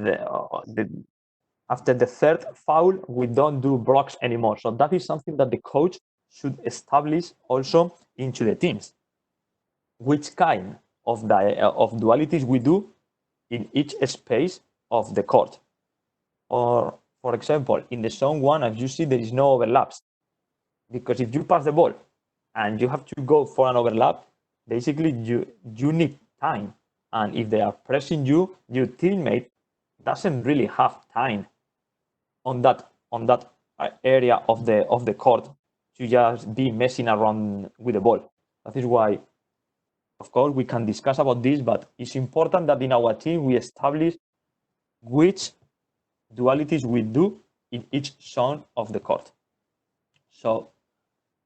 the third foul, we don't do blocks anymore. So that is something that the coach should establish also into the teams. Which kind of dualities we do in each space of the court. Or, for example, in the zone 1, as you see, there is no overlaps. Because if you pass the ball and you have to go for an overlap, basically you need time. And if they are pressing you, your teammate doesn't really have time on that area of the court to just be messing around with the ball. That is why, of course, we can discuss about this, but it's important that in our team we establish which dualities we do in each zone of the court. So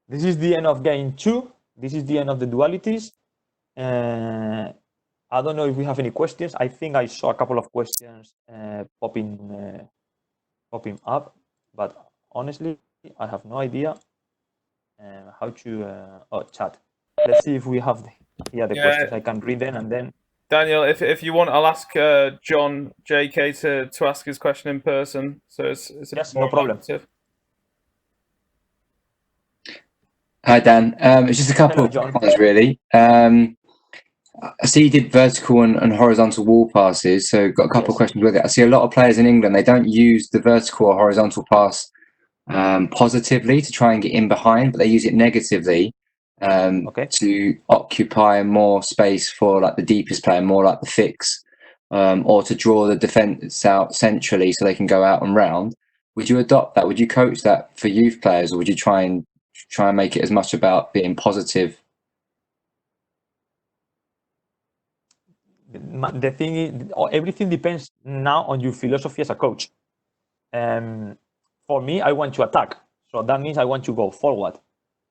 this is the end of game 2. This is the end of the dualities. I don't know if we have any questions. I think I saw a couple of questions popping up, but honestly, I have no idea how to chat. Let's see if we have here the questions. I can read them and then. Daniel, if you want, I'll ask John JK to ask his question in person. So it's yes, no problem. Active. Hi Dan, it's just a couple of ones really. I see you did vertical and horizontal wall passes, so got a couple of questions with it. I see a lot of players in England, they don't use the vertical or horizontal pass positively to try and get in behind, but they use it negatively to occupy more space for like the deepest player, more like the fix, or to draw the defence out centrally so they can go out and round. Would you adopt that? Would you coach that for youth players, or would you try and make it as much about being positive? The thing is, everything depends now on your philosophy as a coach. for me, I want to attack. So that means I want to go forward.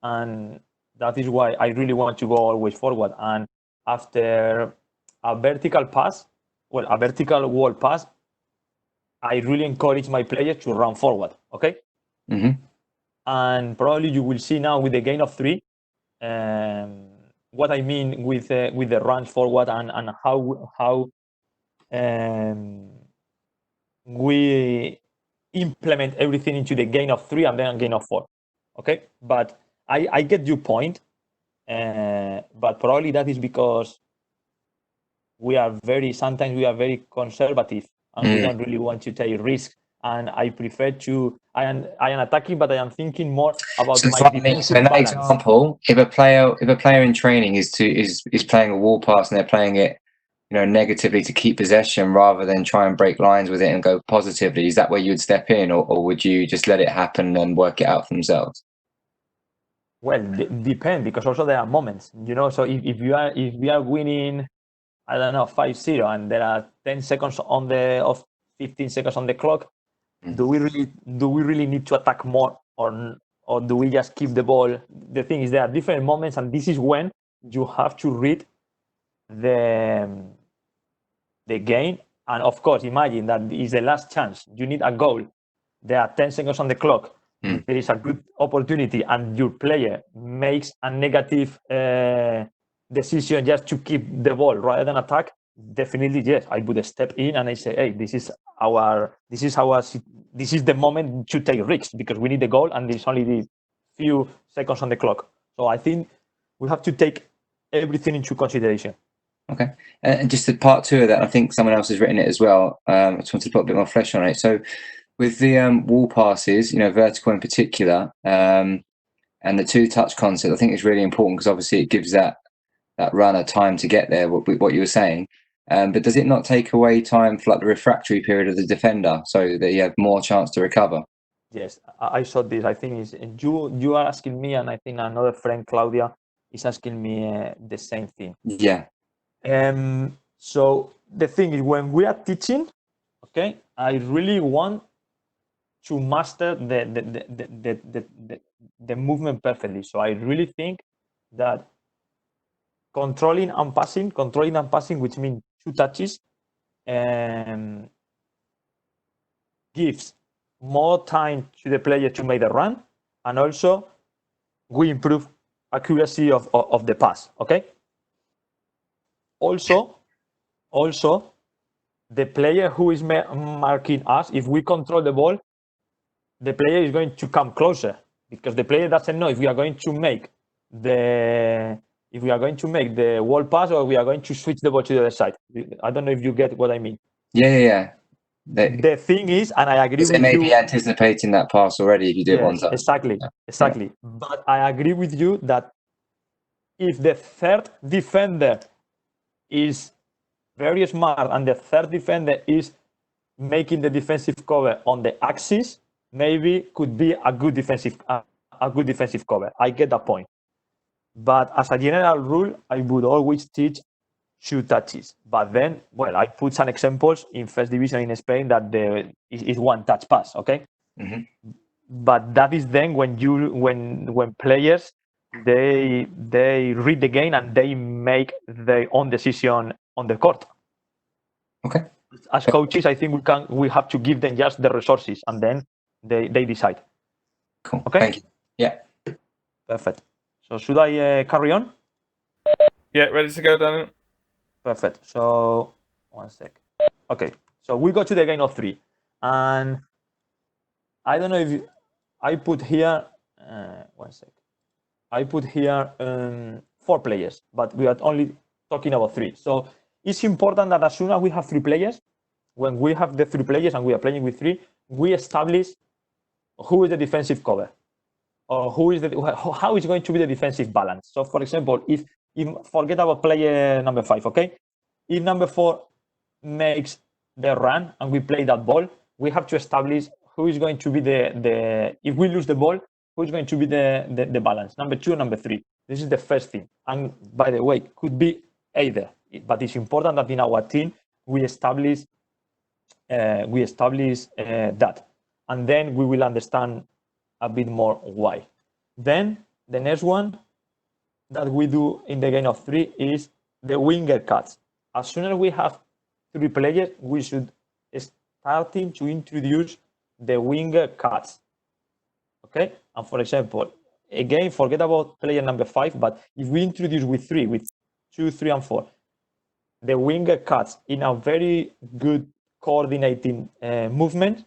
And that is why I really want to go always forward. And after a vertical pass, a vertical wall pass, I really encourage my players to run forward. Okay. Mm-hmm. And probably you will see now with the gain of 3 what I mean with the runs forward and how we implement everything into the gain of 3 and then gain of 4. Okay, but I get your point, but probably that is because sometimes we are very conservative and we don't really want to take risks. And I prefer to. I am attacking, but I am thinking more about my defensive So in that balance. example, if a player in training is playing a wall pass and they're playing it, negatively to keep possession rather than try and break lines with it and go positively, is that where you'd step in, or would you just let it happen and work it out for themselves? Well, depend, because also there are moments, So if we are winning, I don't know, 5-0, and there are 10 seconds of 15 seconds on the clock, do we really need to attack more, or do we just keep the ball? The thing is, there are different moments, and this is when you have to read the game. And of course, imagine that is the last chance. You need a goal. There are 10 seconds on the clock. There is a good opportunity, and your player makes a negative decision just to keep the ball rather than attack. Definitely, yes, I would step in and I say, hey, this is the moment to take risks, because we need the goal and there's only the few seconds on the clock. So I think we have to take everything into consideration. Okay, and just the part 2 of that, I think someone else has written it as well. I just wanted to put a bit more flesh on it. So with the wall passes, vertical in particular, and the 2-touch concept, I think it's really important, because obviously it gives that runner time to get there, what you were saying. But does it not take away time for the refractory period of the defender, so that you have more chance to recover? Yes, I saw this. I think you are asking me, and I think another friend, Claudia, is asking me the same thing. Yeah. So the thing is, when we are teaching, okay, I really want to master the movement perfectly. So I really think that controlling and passing, which means 2 touches, gives more time to the player to make the run, and also we improve accuracy of the pass. Okay. Also, the player who is marking us, if we control the ball, the player is going to come closer, because the player doesn't know if we are going to make the wall pass, or we are going to switch the ball to the other side. I don't know if you get what I mean. Yeah. The thing is, and I agree with you. They may be anticipating that pass already if you do it one time. Exactly. Yeah. But I agree with you that if the third defender is very smart and the third defender is making the defensive cover on the axis, maybe could be a good defensive cover. I get that point. But as a general rule, I would always teach 2 touches. But then, I put some examples in first division in Spain that is 1-touch pass. Okay. Mm-hmm. But that is then when players they read the game and they make their own decision on the court. Okay. As coaches, I think we have to give them just the resources, and then they decide. Cool. Okay. Thank you. Yeah. Perfect. So should I carry on? Yeah, ready to go, Daniel? Perfect. So 1 sec. Okay. So we go to the gain of 3, and I don't know if I put here 1 sec. I put here 4 players, but we are only talking about 3. So it's important that as soon as we have 3 players, when we have the 3 players and we are playing with 3, we establish who is the defensive cover, or how is going to be the defensive balance. So, for example, if forget about player number 5, okay? If number 4 makes the run and we play that ball, we have to establish who is going to be the if we lose the ball, who is going to be the balance, number 2 or number 3. This is the first thing. And by the way, could be either, but it's important that in our team we establish that. and then we will understand a bit more why. Then the next one that we do in the game of 3 is the winger cuts. As soon as we have 3 players, we should starting to introduce the winger cuts. Okay, and for example, again, forget about player number 5, but if we introduce with 2, 3, and 4, the winger cuts in a very good coordinating movement,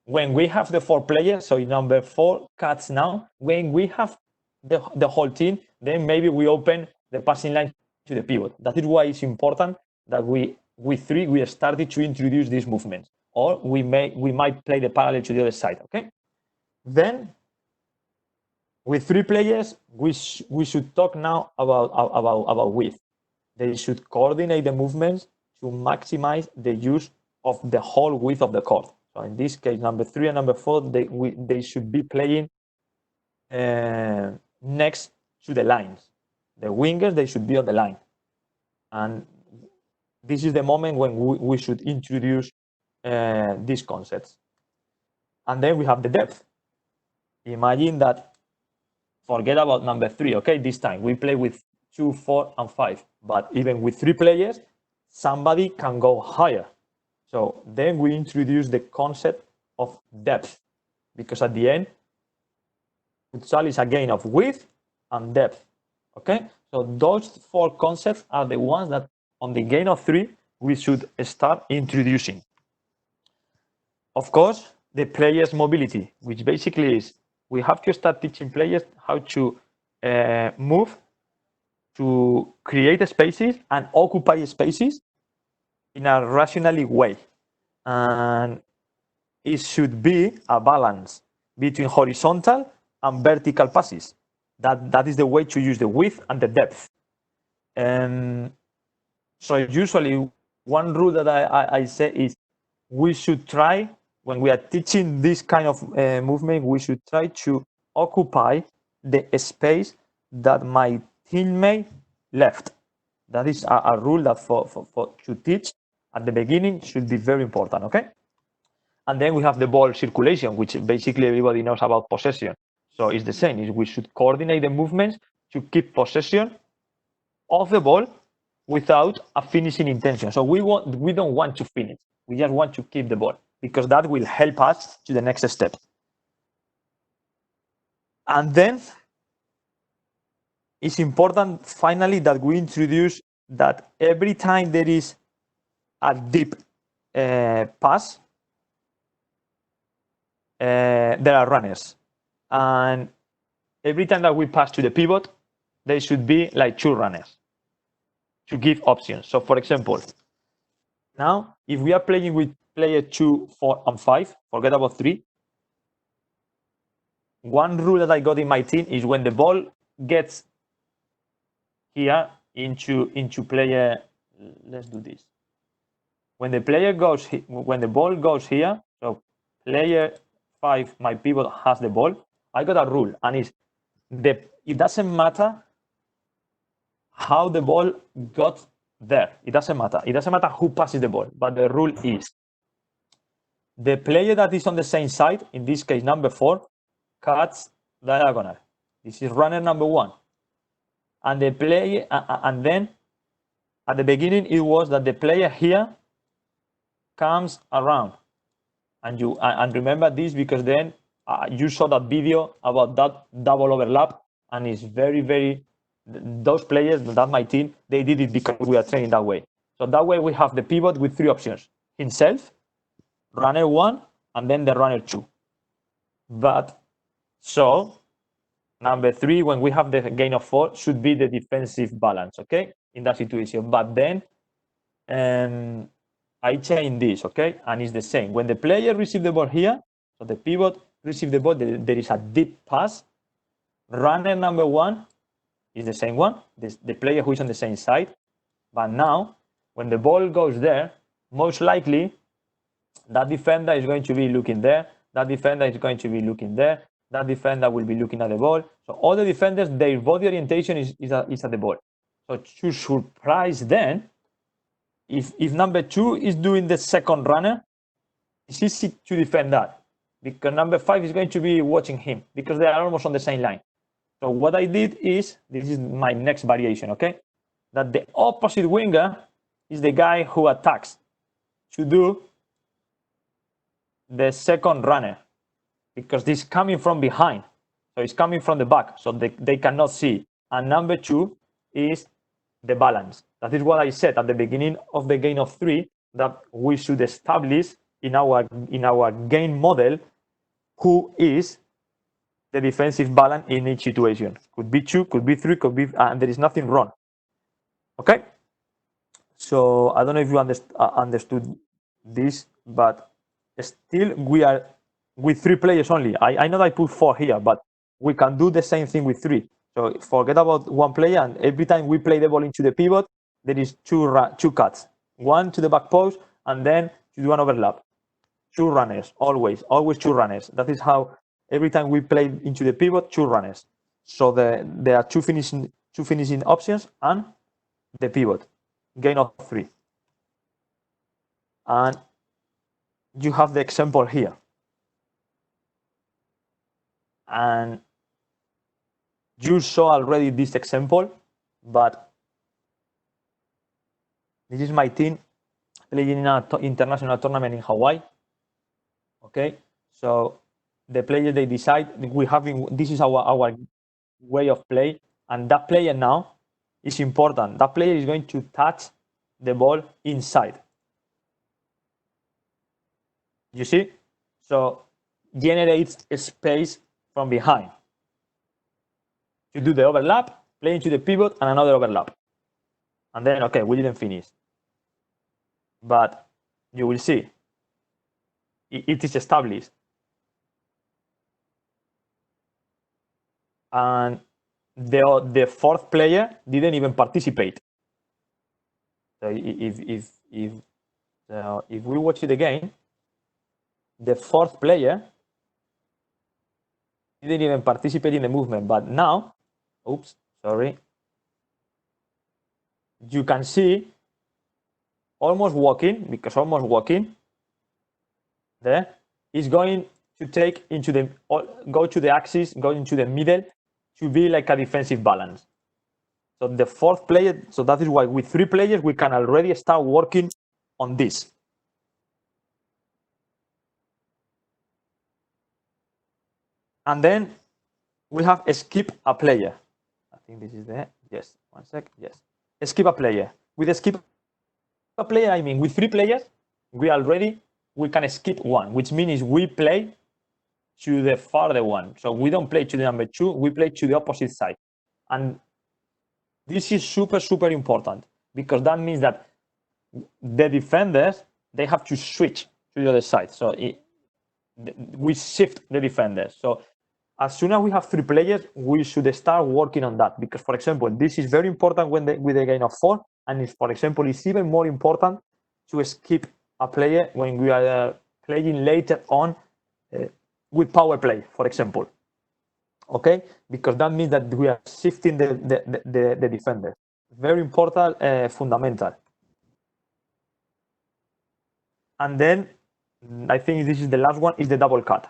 when we have the 4 players, so in number 4 cuts now, when we have the whole team, then maybe we open the passing line to the pivot. That is why it's important that with 3 we started to introduce these movements, or we might play the parallel to the other side. Okay, then with 3 players, we should talk now about width. They should coordinate the movements to maximize the use of the whole width of the court. So in this case, number 3 and number 4, they should be playing next to the lines. The wingers, they should be on the line. And this is the moment when we should introduce these concepts. And then we have the depth. Imagine that, forget about number 3, okay? This time we play with 2, 4, and 5. But even with 3 players, somebody can go higher. So then we introduce the concept of depth, because at the end, futsal is a game of width and depth. Okay, so those 4 concepts are the ones that on the game of 3 we should start introducing. Of course, the players' mobility, which basically is we have to start teaching players how to move, to create spaces and occupy spaces in a rationally way. And it should be a balance between horizontal and vertical passes. That is the way to use the width and the depth. So usually one rule that I say is we should try, when we are teaching this kind of movement, we should try to occupy the space that my teammate left. That is a rule that for to teach at the beginning should be very important, okay? And then we have the ball circulation, which basically everybody knows about possession. So it's the same, is we should coordinate the movements to keep possession of the ball without a finishing intention. So we don't want to finish. We just want to keep the ball, because that will help us to the next step. And then it's important finally that we introduce that every time there is a deep pass, there are runners. And every time that we pass to the pivot, there should be like 2 runners to give options. So for example, now if we are playing with player 2, 4, and 5, forget about 3. One rule that I got in my team is when the ball gets here into player, let's do this. When the ball goes here, so player 5, my pivot, has the ball, I got a rule, and it doesn't matter how the ball got there. It doesn't matter. It doesn't matter who passes the ball, but the rule is the player that is on the same side, in this case number 4, cuts diagonal. This is runner number 1. And the player, and then at the beginning it was that the player here comes around. And remember this, because then you saw that video about that double overlap, and it's very, those players, that my team, they did it because we are training that way. So that way we have the pivot with 3 options: himself, runner 1, and then the runner 2. But so number 3, when we have the gain of 4, should be the defensive balance, okay, in that situation. But then I change this, okay, and it's the same. When the player receives the ball here, so the pivot receives the ball, there is a deep pass. Runner number 1 is the same one, the player who is on the same side. But now, when the ball goes there, most likely that defender is going to be looking there, that defender is going to be looking there, that defender will be looking at the ball. So all the defenders, their body orientation is at the ball. So to surprise then, if number 2 is doing the second runner, it's easy to defend that. because number 5 is going to be watching him because they are almost on the same line. So what I did is, this is my next variation, okay? That the opposite winger is the guy who attacks to do the second runner, because this is coming from behind. So it's coming from the back, so they cannot see. And number 2 is the balance. That is what I said at the beginning of the game of 3, that we should establish in our game model who is the defensive balance in each situation. Could be 2, could be 3, could be, and there is nothing wrong. Okay? So I don't know if you understood this, but still we are with 3 players only. I know that I put 4 here, but we can do the same thing with 3. So forget about 1 player, and every time we play the ball into the pivot, there is 2 cuts. 1 to the back post, and then to do an overlap. 2 runners, always 2 runners. That is how every time we play into the pivot, 2 runners. So there are 2 finishing options and the pivot. Gain of 3. And you have the example here. And you saw already this example, but this is my team playing in an international tournament in Hawaii. Okay, so the players, they decide this is our way of play, and that player now is important. That player is going to touch the ball inside. You see? So generates a space from behind to do the overlap, play into the pivot, and another overlap. And then, okay, we didn't finish. But you will see, it is established. And the 4th player didn't even participate. So if we watch it again, the 4th player didn't even participate in the movement. But now, oops, sorry, you can see almost walking, because almost walking there is going to take into the, go to the axis, go into the middle to be like a defensive balance. So the 4th player, so that is why with 3 players, we can already start working on this. And then we have skip a player. I think this is there. Yes, 1 sec. Yes. Skip a player. With a skip a player, I mean, with 3 players, we can skip 1, which means we play to the farther one. So we don't play to the number 2, we play to the opposite side. And this is super, super important, because that means that the defenders, they have to switch to the other side. So we shift the defenders. So as soon as we have 3 players, we should start working on that, because, for example, this is very important with the game of 4, and if, for example, it's even more important to skip a player when we are playing later on with power play, for example. Okay, because that means that we are shifting the defender. Very important, fundamental. And then I think this is the last one, is the double cut.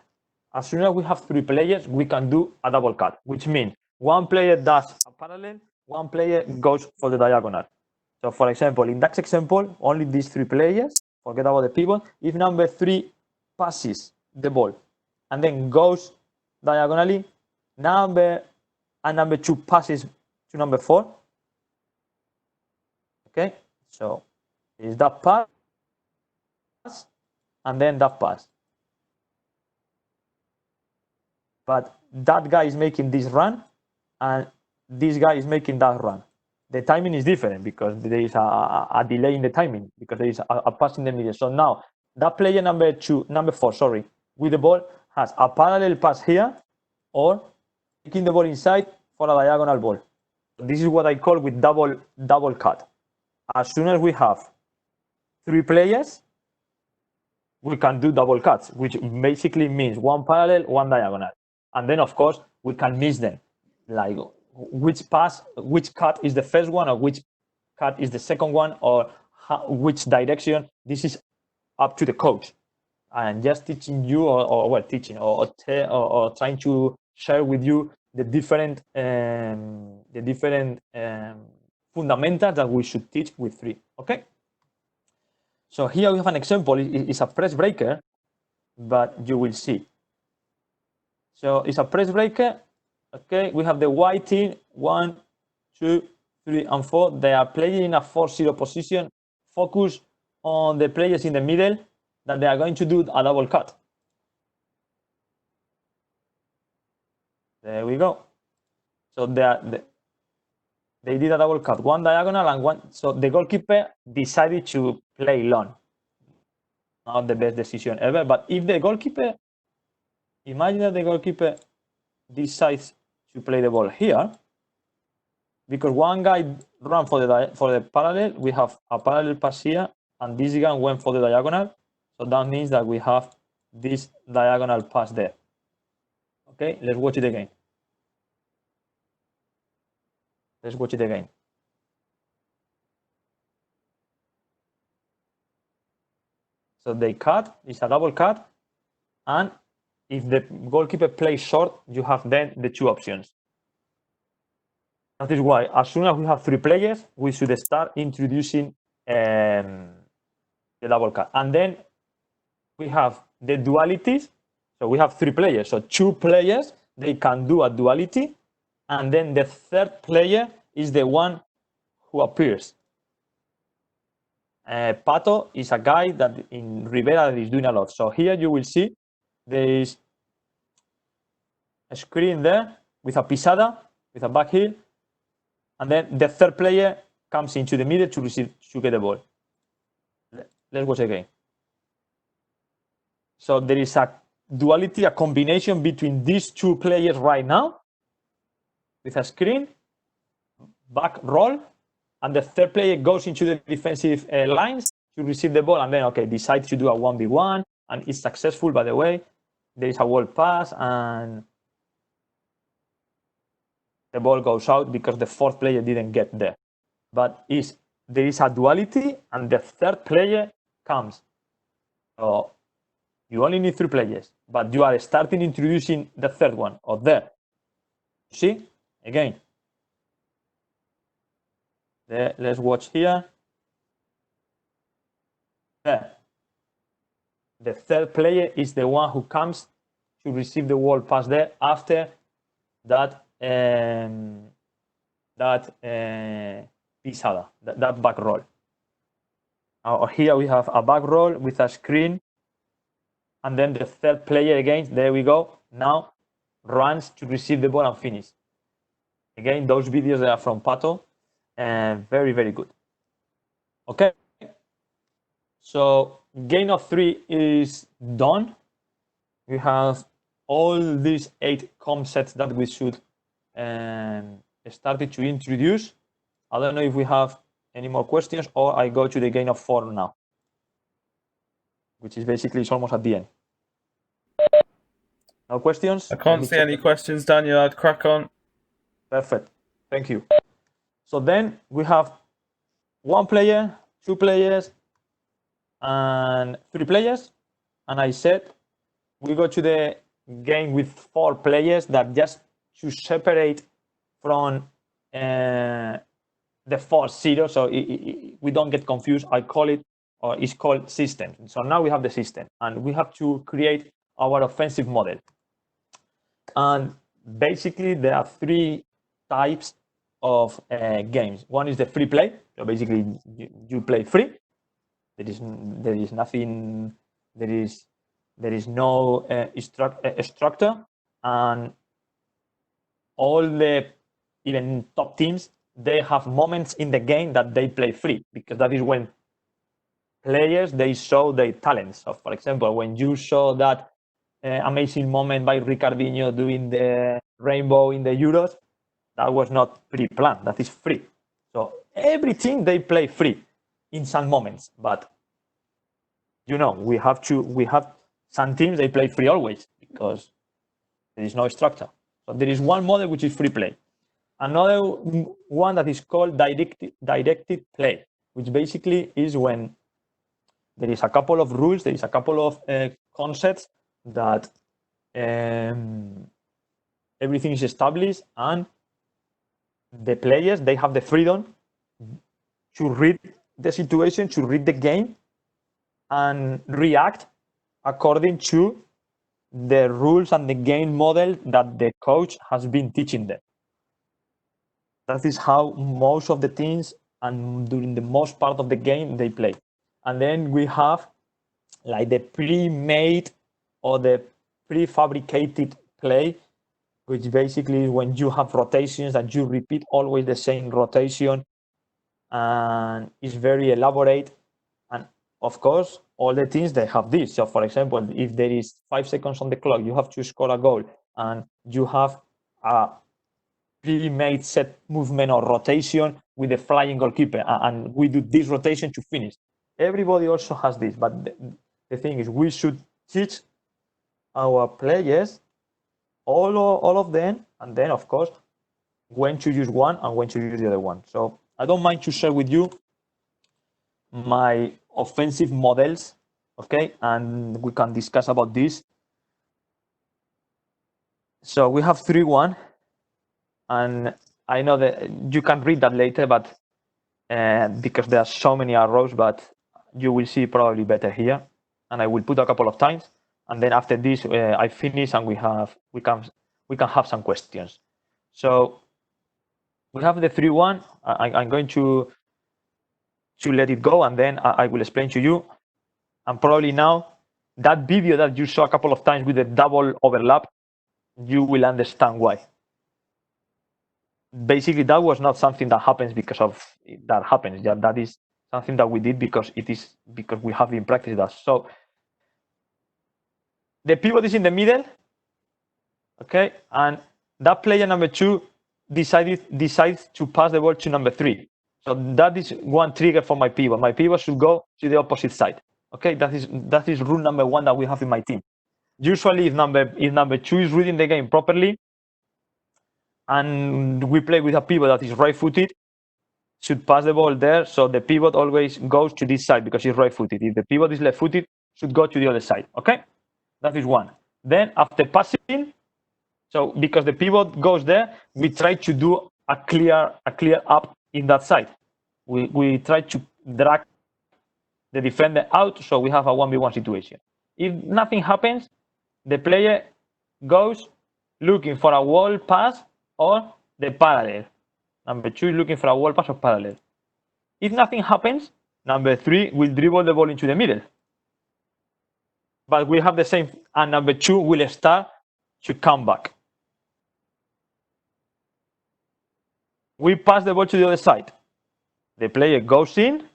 As soon as we have 3 players, we can do a double cut, which means 1 player does a parallel, 1 player goes for the diagonal. So, for example, in that example, only these 3 players, forget about the pivot, if number 3 passes the ball and then goes diagonally, number 2 passes to number 4. Okay, so is that pass and then that pass. But that guy is making this run and this guy is making that run. The timing is different because there is a delay in the timing, because there is a pass in the middle. So now that player number 4, sorry, with the ball has a parallel pass here, or taking the ball inside for a diagonal ball. This is what I call with double cut. As soon as we have 3 players, we can do double cuts, which basically means 1 parallel, 1 diagonal. And then, of course, we can miss them. Like which cut is the first one, or which cut is the second one, or which direction. This is up to the coach. and just teaching you, or teaching, or trying to share with you the different fundamentals that we should teach with 3. Okay. So here we have an example. It's a press breaker, but you will see. So it's a press breaker. Okay, we have the white team, 1, 2, 3, and 4. They are playing in a 4-0 position. Focus on the players in the middle that they are going to do a double cut. There we go. So they did a double cut, one diagonal and one. So the goalkeeper decided to play long. Not the best decision ever, but if the goalkeeper, imagine that the goalkeeper decides to play the ball here, because one guy ran for the parallel, we have a parallel pass here, and this guy went for the diagonal. So that means that we have this diagonal pass there. Okay, let's watch it again. Let's watch it again. So they cut, it's a double cut, and if the goalkeeper plays short, you have then the 2 options. That is why, as soon as we have 3 players, we should start introducing the double cut. And then we have the dualities. So we have 3 players. So 2 players, they can do a duality. And then the 3rd player is the one who appears. Pato is a guy that in Rivera is doing a lot. So here you will see there is a screen there with a pisada, with a back heel. And then the 3rd player comes into the middle to get the ball. Let's watch again. So there is a duality, a combination between these 2 players right now, with a screen, back roll, and the 3rd player goes into the defensive lines to receive the ball, and then decides to do a 1v1, and it's successful. By the way, there is a wall pass, and the ball goes out because the 4th player didn't get there. But there is a duality, and the 3rd player comes. So you only need 3 players, but you are starting introducing the 3rd one, or there. See? Again. There, let's watch here. There. The 3rd player is the one who comes to receive the wall pass there after that pisada, that back roll. Here we have a back roll with a screen, and then the 3rd player again, there we go, now runs to receive the ball and finish. Again, those videos are from Pato, and very, very good. Okay, so game of 3 is done. We have all these 8 concepts that we should started to introduce. I don't know if we have any more questions, or I go to the game of 4 now, which is basically, it's almost at the end. No questions? I can't see any questions, Daniel. I'd crack on. Perfect. Thank you. So then we have 1 player, 2 players, and 3 players. And I said we go to the game with 4 players, that just to separate from the 4-0. So we don't get confused. I call it, or it's called system. So now we have the system, and we have to create our offensive model. And basically there are 3 types of games. One is the free play. So basically you play free. There is nothing. There is no structure, and all the even top teams, they have moments in the game that they play free, because that is when players, they show their talents. So for example, when you saw that amazing moment by Ricardinho doing the rainbow in the Euros, that was not pre-planned, that is free. So every team, they play free in some moments, but we have some teams, they play free always, because there is no structure. So there is one model which is free play. Another one that is called directed play, which basically is when there is a couple of rules, there is a couple of concepts that everything is established, and the players, they have the freedom to read the situation, to read the game, and react according to the rules and the game model that the coach has been teaching them. That is how most of the teams and during the most part of the game they play. And then we have like the pre-made or the prefabricated play, which basically is when you have rotations and you repeat always the same rotation, and it's very elaborate. And of course, all the teams, they have this. So for example, if there is 5 seconds on the clock, you have to score a goal, and you have a pre-made set movement or rotation with the flying goalkeeper, and we do this rotation to finish. Everybody also has this, but the thing is, we should teach our players all of them, and then of course when to use one and when to use the other one. So I don't mind to share with you my offensive models, okay, and we can discuss about this. So we have 3-1, and I know that you can read that later, but because there are so many arrows, but you will see probably better here, and I will put a couple of times, and then after this I finish, and we can have some questions. So we have the 3-1. I'm going to let it go, and then I will explain to you. And probably now, that video that you saw a couple of times with the double overlap, you will understand why. Basically, that was not something that happens because of that happens. Yeah, that is something that we did because we have been practicing that. So the pivot is in the middle, okay, and that player number 2 decides to pass the ball to number 3. So that is one trigger for my pivot. My pivot should go to the opposite side. Okay, that is rule number 1 that we have in my team. Usually, if number 2 is reading the game properly, and we play with a pivot that is right-footed, should pass the ball there. So the pivot always goes to this side because he's right-footed. If the pivot is left-footed, should go to the other side. Okay, that is one. Then after passing, so because the pivot goes there, we try to do a clear up in that side. We try to drag the defender out, so we have a 1v1 situation. If nothing happens, the player goes looking for a wall pass or the parallel. Number 2 is looking for a wall pass or parallel. If nothing happens, number 3 will dribble the ball into the middle. But we have the same, and number 2 will start to come back. We pass the ball to the other side. The player goes in,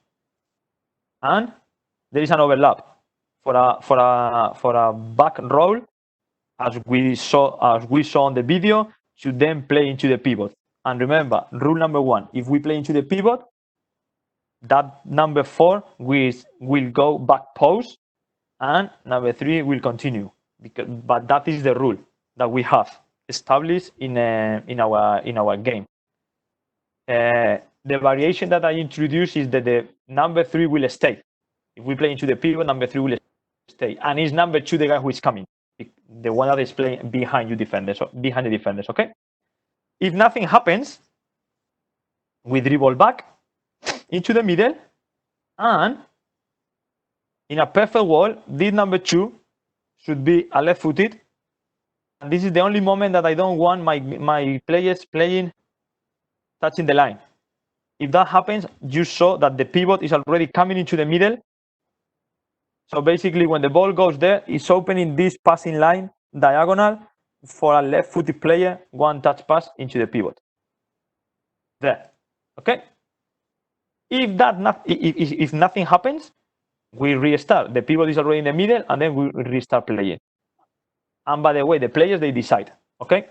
and there is an overlap for a back roll, as we saw on the video, to then play into the pivot. And remember, rule number 1: if we play into the pivot, that number 4 will go back post, and number 3 will continue. But that is the rule that we have established in our game. The variation that I introduced is that the number 3 will stay. If we play into the pivot, number 3 will stay, and it's number 2 the guy who is coming, the one that is playing behind you defenders, behind the defenders. Okay. If nothing happens, we dribble back into the middle, and in a perfect wall, this number 2 should be a left-footed, and this is the only moment that I don't want my players playing touching the line. If that happens, you saw that the pivot is already coming into the middle. So basically, when the ball goes there, it's opening this passing line diagonal for a left-footed player, one touch pass into the pivot. There, okay. If nothing happens, we restart. The pivot is already in the middle, and then we restart playing. And by the way, the players, they decide. Okay,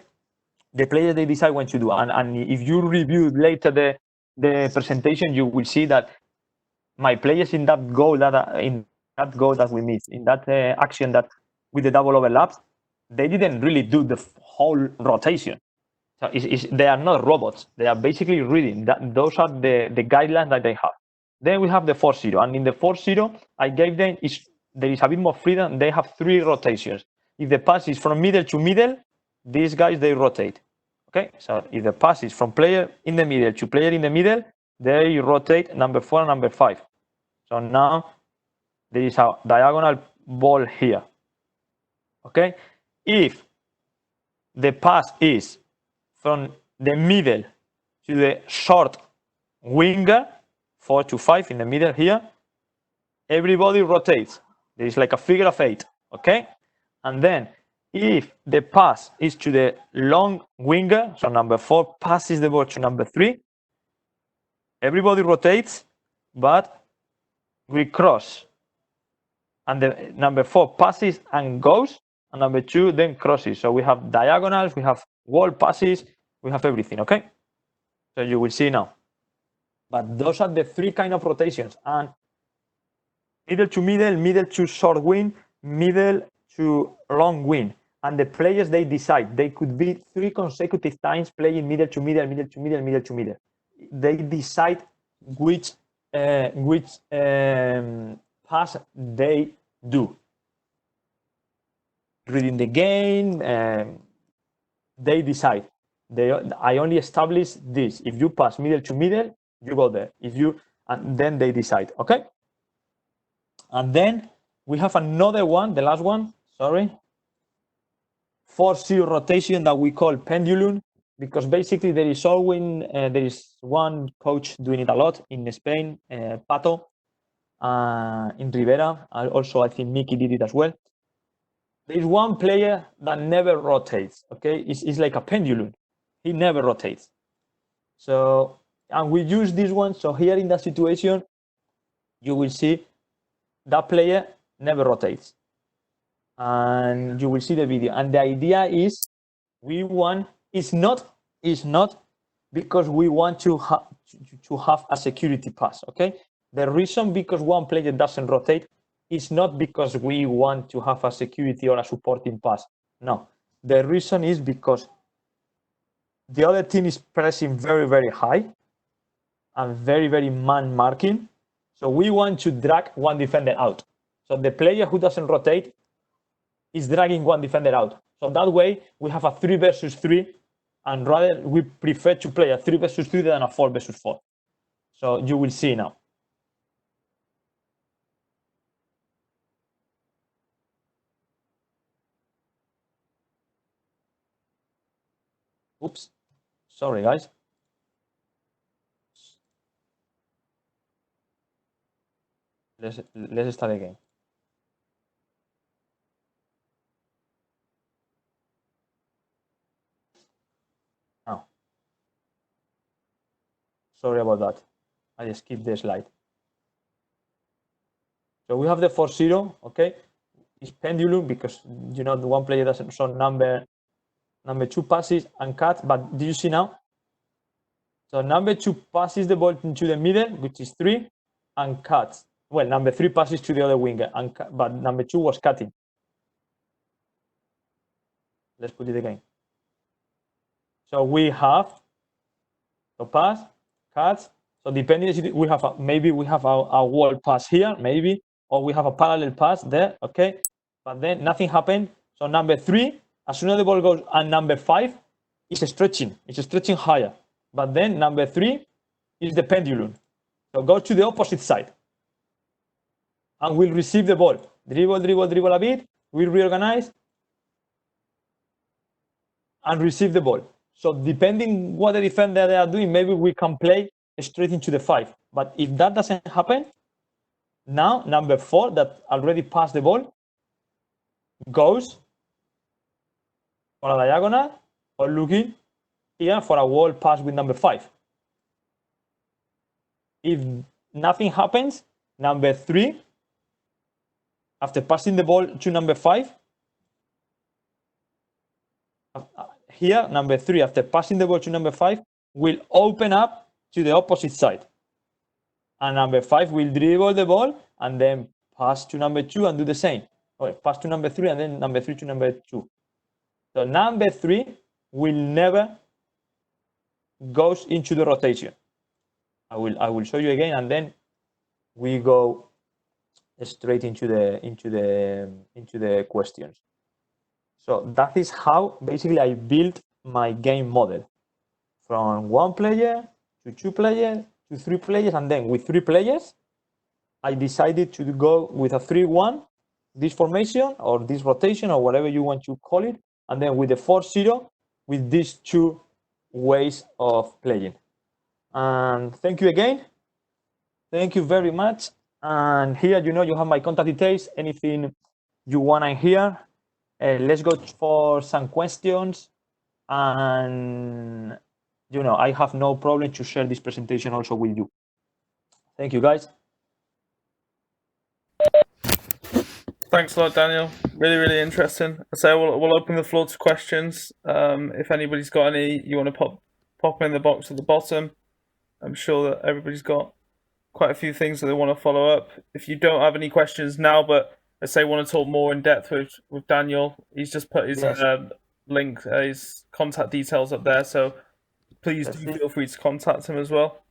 the players, they decide when to do. And if you review later the presentation, you will see that my players in that goal that we missed, in that action that with the double overlaps, they didn't really do the whole rotation. So they are not robots. They are basically reading. Those are the guidelines that they have. Then we have the 4-0, and in the 4-0, I gave them there is a bit more freedom. They have 3 rotations. If the pass is from middle to middle, these guys they rotate. Okay, so if the pass is from player in the middle to player in the middle, they rotate number 4 and number 5. So now there is a diagonal ball here. Okay, if the pass is from the middle to the short winger, 4 to 5 in the middle here, everybody rotates. There is like a figure of 8. Okay, and then if the pass is to the long winger, so number 4 passes the ball to number 3, everybody rotates, but we cross. And the number 4 passes and goes, and number 2 then crosses. So we have diagonals, we have wall passes, we have everything, okay? So you will see now. But those are the 3 kind of rotations. And middle to middle, middle to short wing, middle to long wing. And the players, they decide. They could be 3 consecutive times playing middle to middle, middle to middle, middle to middle. They decide which pass they do. Reading the game, they decide. I only establish this. If you pass middle to middle, you go there. And then they decide. Okay. And then we have another one, the last one. Sorry. 4-0 rotation that we call pendulum, because basically there is always there is one coach doing it a lot in Spain, Pato, in Rivera. Also, I think Mickey did it as well. There is one player that never rotates. Okay, it's like a pendulum. He never rotates. So, and we use this one. So here in that situation, you will see that player never rotates. And you will see the video. And the idea is it's not because we want to have a security pass. Okay, the reason because one player doesn't rotate is not because we want to have a security or a supporting pass. No, the reason is because the other team is pressing very, very high and very, very man marking. So we want to drag one defender out. So the player who doesn't rotate is dragging one defender out. So that way we have a 3 versus 3, and rather we prefer to play a 3 versus 3 than a 4 versus 4. So you will see now. Oops, sorry guys. Let's start again. Now, sorry about that. I skipped the slide. So we have the 4-0, okay? It's pendulum because the one player doesn't show number 2 passes and cuts, but do you see now? So number 2 passes the ball into the middle, which is 3, and cuts. Well, number 3 passes to the other winger, but number 2 was cutting. Let's put it again. So we have the pass, cuts. So depending, we have maybe we have a wall pass here, maybe, or we have a parallel pass there, okay? But then nothing happened. So number 3, as soon as the ball goes, and number 5 is stretching. It's stretching higher. But then number 3 is the pendulum. So go to the opposite side. And we'll receive the ball. Dribble, dribble, dribble a bit. We'll reorganize. And receive the ball. So depending what the defender they are doing, maybe we can play straight into the 5. But if that doesn't happen, now number 4 that already passed the ball goes for a diagonal or looking here for a wall pass with number 5. If nothing happens, number 3, after passing the ball to number 5, here, number 3, after passing the ball to number 5, will open up to the opposite side. And number 5 will dribble the ball and then pass to number 2 and do the same. Or pass to number 3 and then number 3 to number 2. So number 3 will never goes into the rotation. I will show you again, and then we go straight into the questions. So that is how basically I built my game model, from 1 player to 2 players to 3 players, and then with 3 players, I decided to go with a 3-1, this formation or this rotation or whatever you want to call it, and then with the 4-0 with these 2 ways of playing. And thank you again. Thank you very much. And here, you have my contact details. Anything you want to hear, let's go for some questions. And, I have no problem to share this presentation also with you. Thank you, guys. Thanks a lot, Daniel. Really, really interesting. So we'll open the floor to questions. If anybody's got any, you want to pop in the box at the bottom. I'm sure that everybody's got quite a few things that they want to follow up. If you don't have any questions now, but let's say want to talk more in depth with Daniel, he's just put his link, his contact details up there. So please do feel free to contact him as well.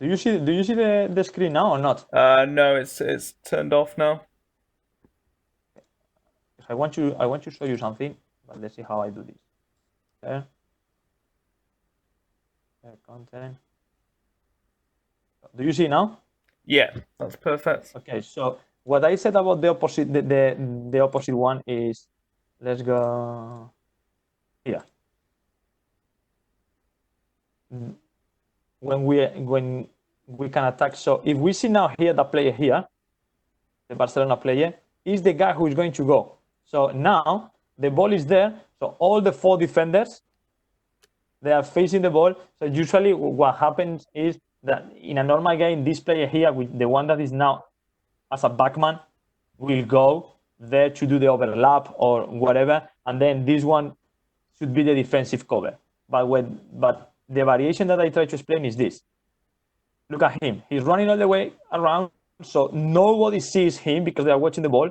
Do you see the screen now or not? No, it's turned off now. I want to show you something, but let's see how I do this. Okay. Content. Do you see now? Yeah, that's perfect. Okay, so what I said about the opposite, the opposite one is, let's go here. When we can attack, so if we see now here the player here, the Barcelona player is the guy who is going to go. So now the ball is there, so all the 4 defenders, they are facing the ball. So usually what happens is that in a normal game, this player here, with the one that is now as a backman, will go there to do the overlap or whatever, and then this one should be the defensive cover. But the variation that I try to explain is this. Look at him. He's running all the way around, so nobody sees him because they are watching the ball,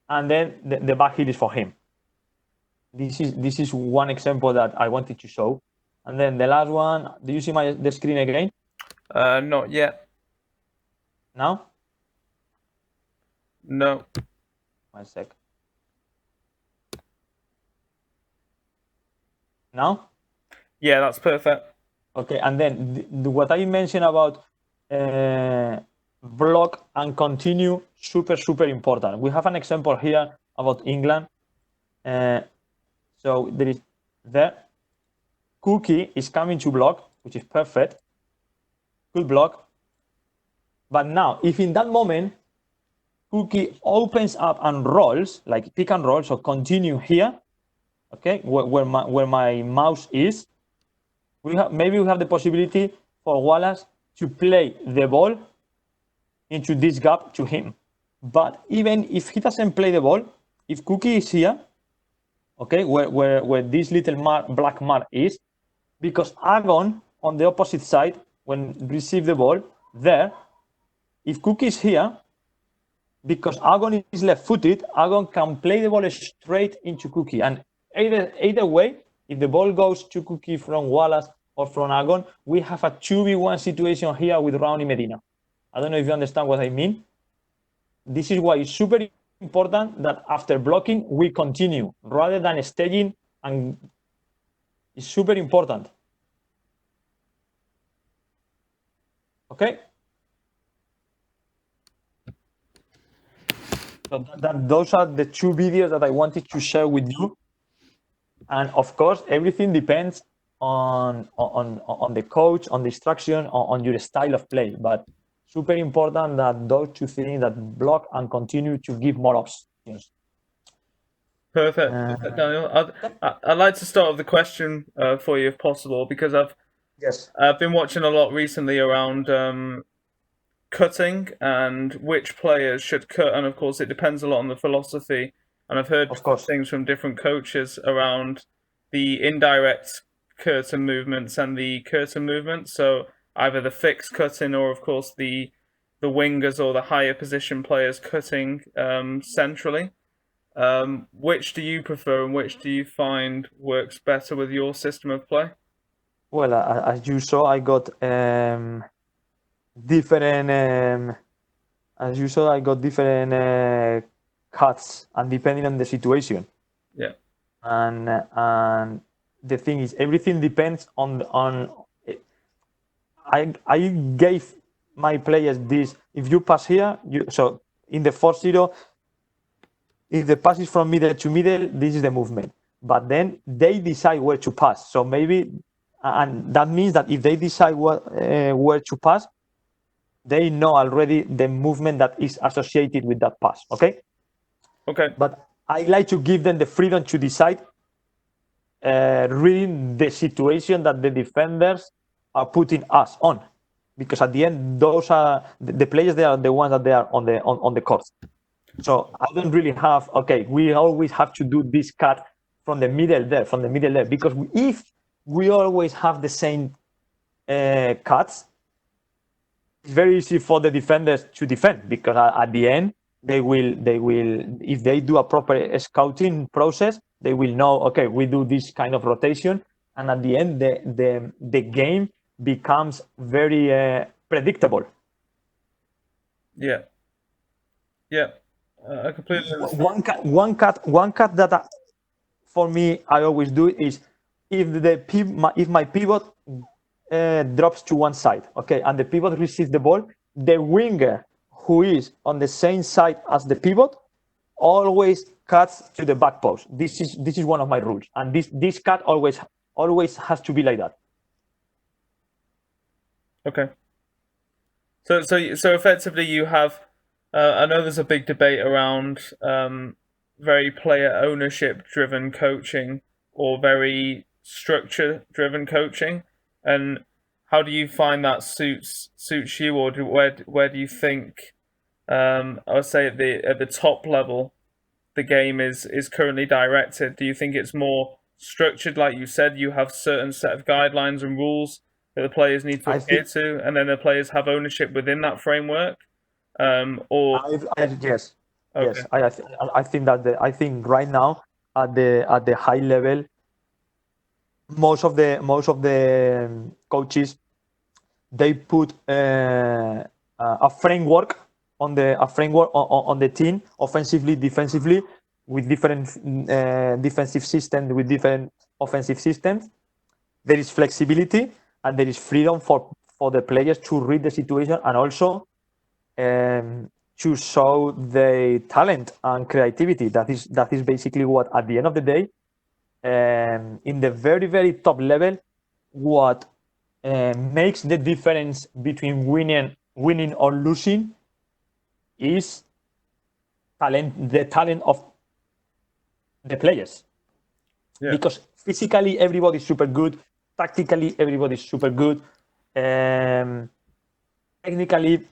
and then the back hit is for him. This is one example that I wanted to show. And then the last one, do you see the screen again? Not yet. Now? No. 1 sec. Now? Yeah, that's perfect. Okay, and then what I mentioned about block and continue, super important. We have an example here about England. So there is Cookie is coming to block, which is perfect. Good block. But now, if in that moment Cookie opens up and rolls, like pick and roll, so continue here, okay, where my mouse is, maybe we have the possibility for Wallace to play the ball into this gap to him. But even if he doesn't play the ball, if Cookie is here, okay, where this little black mark is, because Agon on the opposite side, when receive the ball there, if Cookie is here, because Agon is left-footed, Agon can play the ball straight into Cookie. And either way, if the ball goes to Cookie from Wallace or from Agon, we have a 2v1 situation here with Raoni Medina. I don't know if you understand what I mean. This is why it's super important that after blocking, we continue rather than staging, and it's super important. Okay? So those are the 2 videos that I wanted to share with you. And of course, everything depends on the coach, on the instruction, on your style of play. But super important that those 2 things, that block and continue, to give more options. Perfect, Daniel. I'd like to start with the question for you, if possible, because I've been watching a lot recently around cutting and which players should cut, and of course it depends a lot on the philosophy. And I've heard things from different coaches around the indirect curtain movements and the curtain movements. So either the fixed cutting, or of course the wingers or the higher position players cutting centrally. Which do you prefer, and which do you find works better with your system of play? Well, as you saw, I got different. As you saw, I got different cuts, and depending on the situation. Yeah. And the thing is, everything depends on. I gave my players this. If you pass here, so in the 4-0, if the pass is from middle to middle, this is the movement. But then they decide where to pass. So maybe, and that means that if they decide where to pass, they know already the movement that is associated with that pass. Okay. Okay. But I like to give them the freedom to decide, reading the situation that the defenders are putting us on, because at the end, those are the players. They are the ones that they are on the court. So I don't really have, okay, we always have to do this cut from the middle there, because if we always have the same cuts, it's very easy for the defenders to defend, because at the end, they will, if they do a proper scouting process, they will know, okay, we do this kind of rotation, and at the end, the game becomes very predictable. Yeah. Yeah. I completely understand. One cut that for me I always do is if my pivot drops to one side, okay, and the pivot receives the ball, the winger who is on the same side as the pivot always cuts to the back post. This is one of my rules, and this cut always has to be like that. Okay. So effectively, you have. I know there's a big debate around very player ownership driven coaching or very structure driven coaching, and how do you find that suits you, or where do you think I would say at the top level the game is currently directed? Do you think it's more structured, like you said, you have certain set of guidelines and rules that the players need to adhere to, and then the players have ownership within that framework? Yes. Okay. Yes, I think that I think right now at the high level, most of the coaches, they put a framework on the team, offensively, defensively, with different defensive systems, with different offensive systems. There is flexibility and there is freedom for the players to read the situation, and also to show their talent and creativity. That is basically what, at the end of the day, in the very, very top level, what makes the difference between winning or losing is the talent of the players. Yeah. Because physically everybody's super good, tactically everybody's super good, technically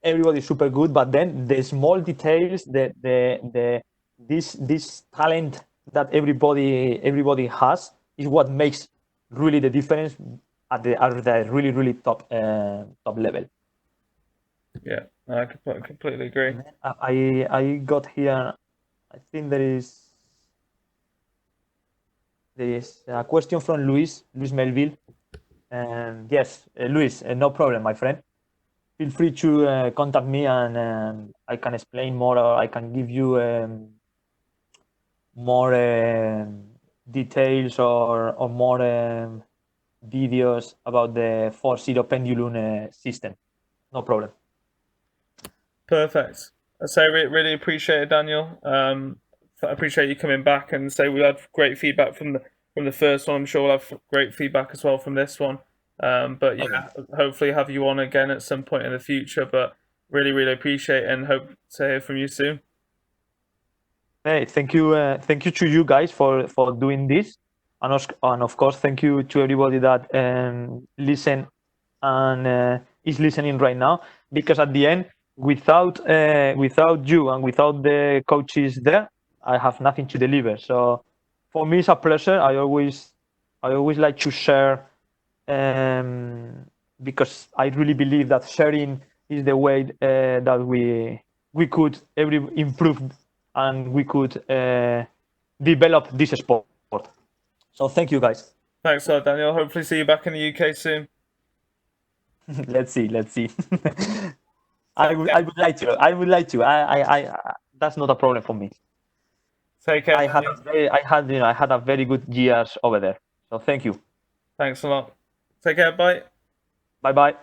everybody's super good, but then the small details, this talent that everybody has is what makes really the difference at the really, really top level. Yeah, I completely agree. I got here, I think there is a question from Luis Melville. Yes, Luis, no problem, my friend. Feel free to contact me, and I can explain more, or I can give you more details or more videos about the 4-0 pendulum system. No problem. Perfect. So I really appreciate it, Daniel. I appreciate you coming back, and say we had great feedback from the first one. I'm sure we'll have great feedback as well from this one. But yeah, hopefully have you on again at some point in the future. But really, really appreciate it, and hope to hear from you soon. Hey, thank you to you guys for doing this, and of course thank you to everybody that listen and is listening right now, because at the end, without you and without the coaches there, I have nothing to deliver. So for me, it's a pleasure. I always like to share, because I really believe that sharing is the way that we could improve, and we could develop this sport. So thank you, guys. Thanks a lot, Daniel. Hopefully see you back in the UK soon. Let's see. I would like to. That's not a problem for me. Take care. I had a very good years over there. So thank you. Thanks a lot. Take care. Bye. Bye bye.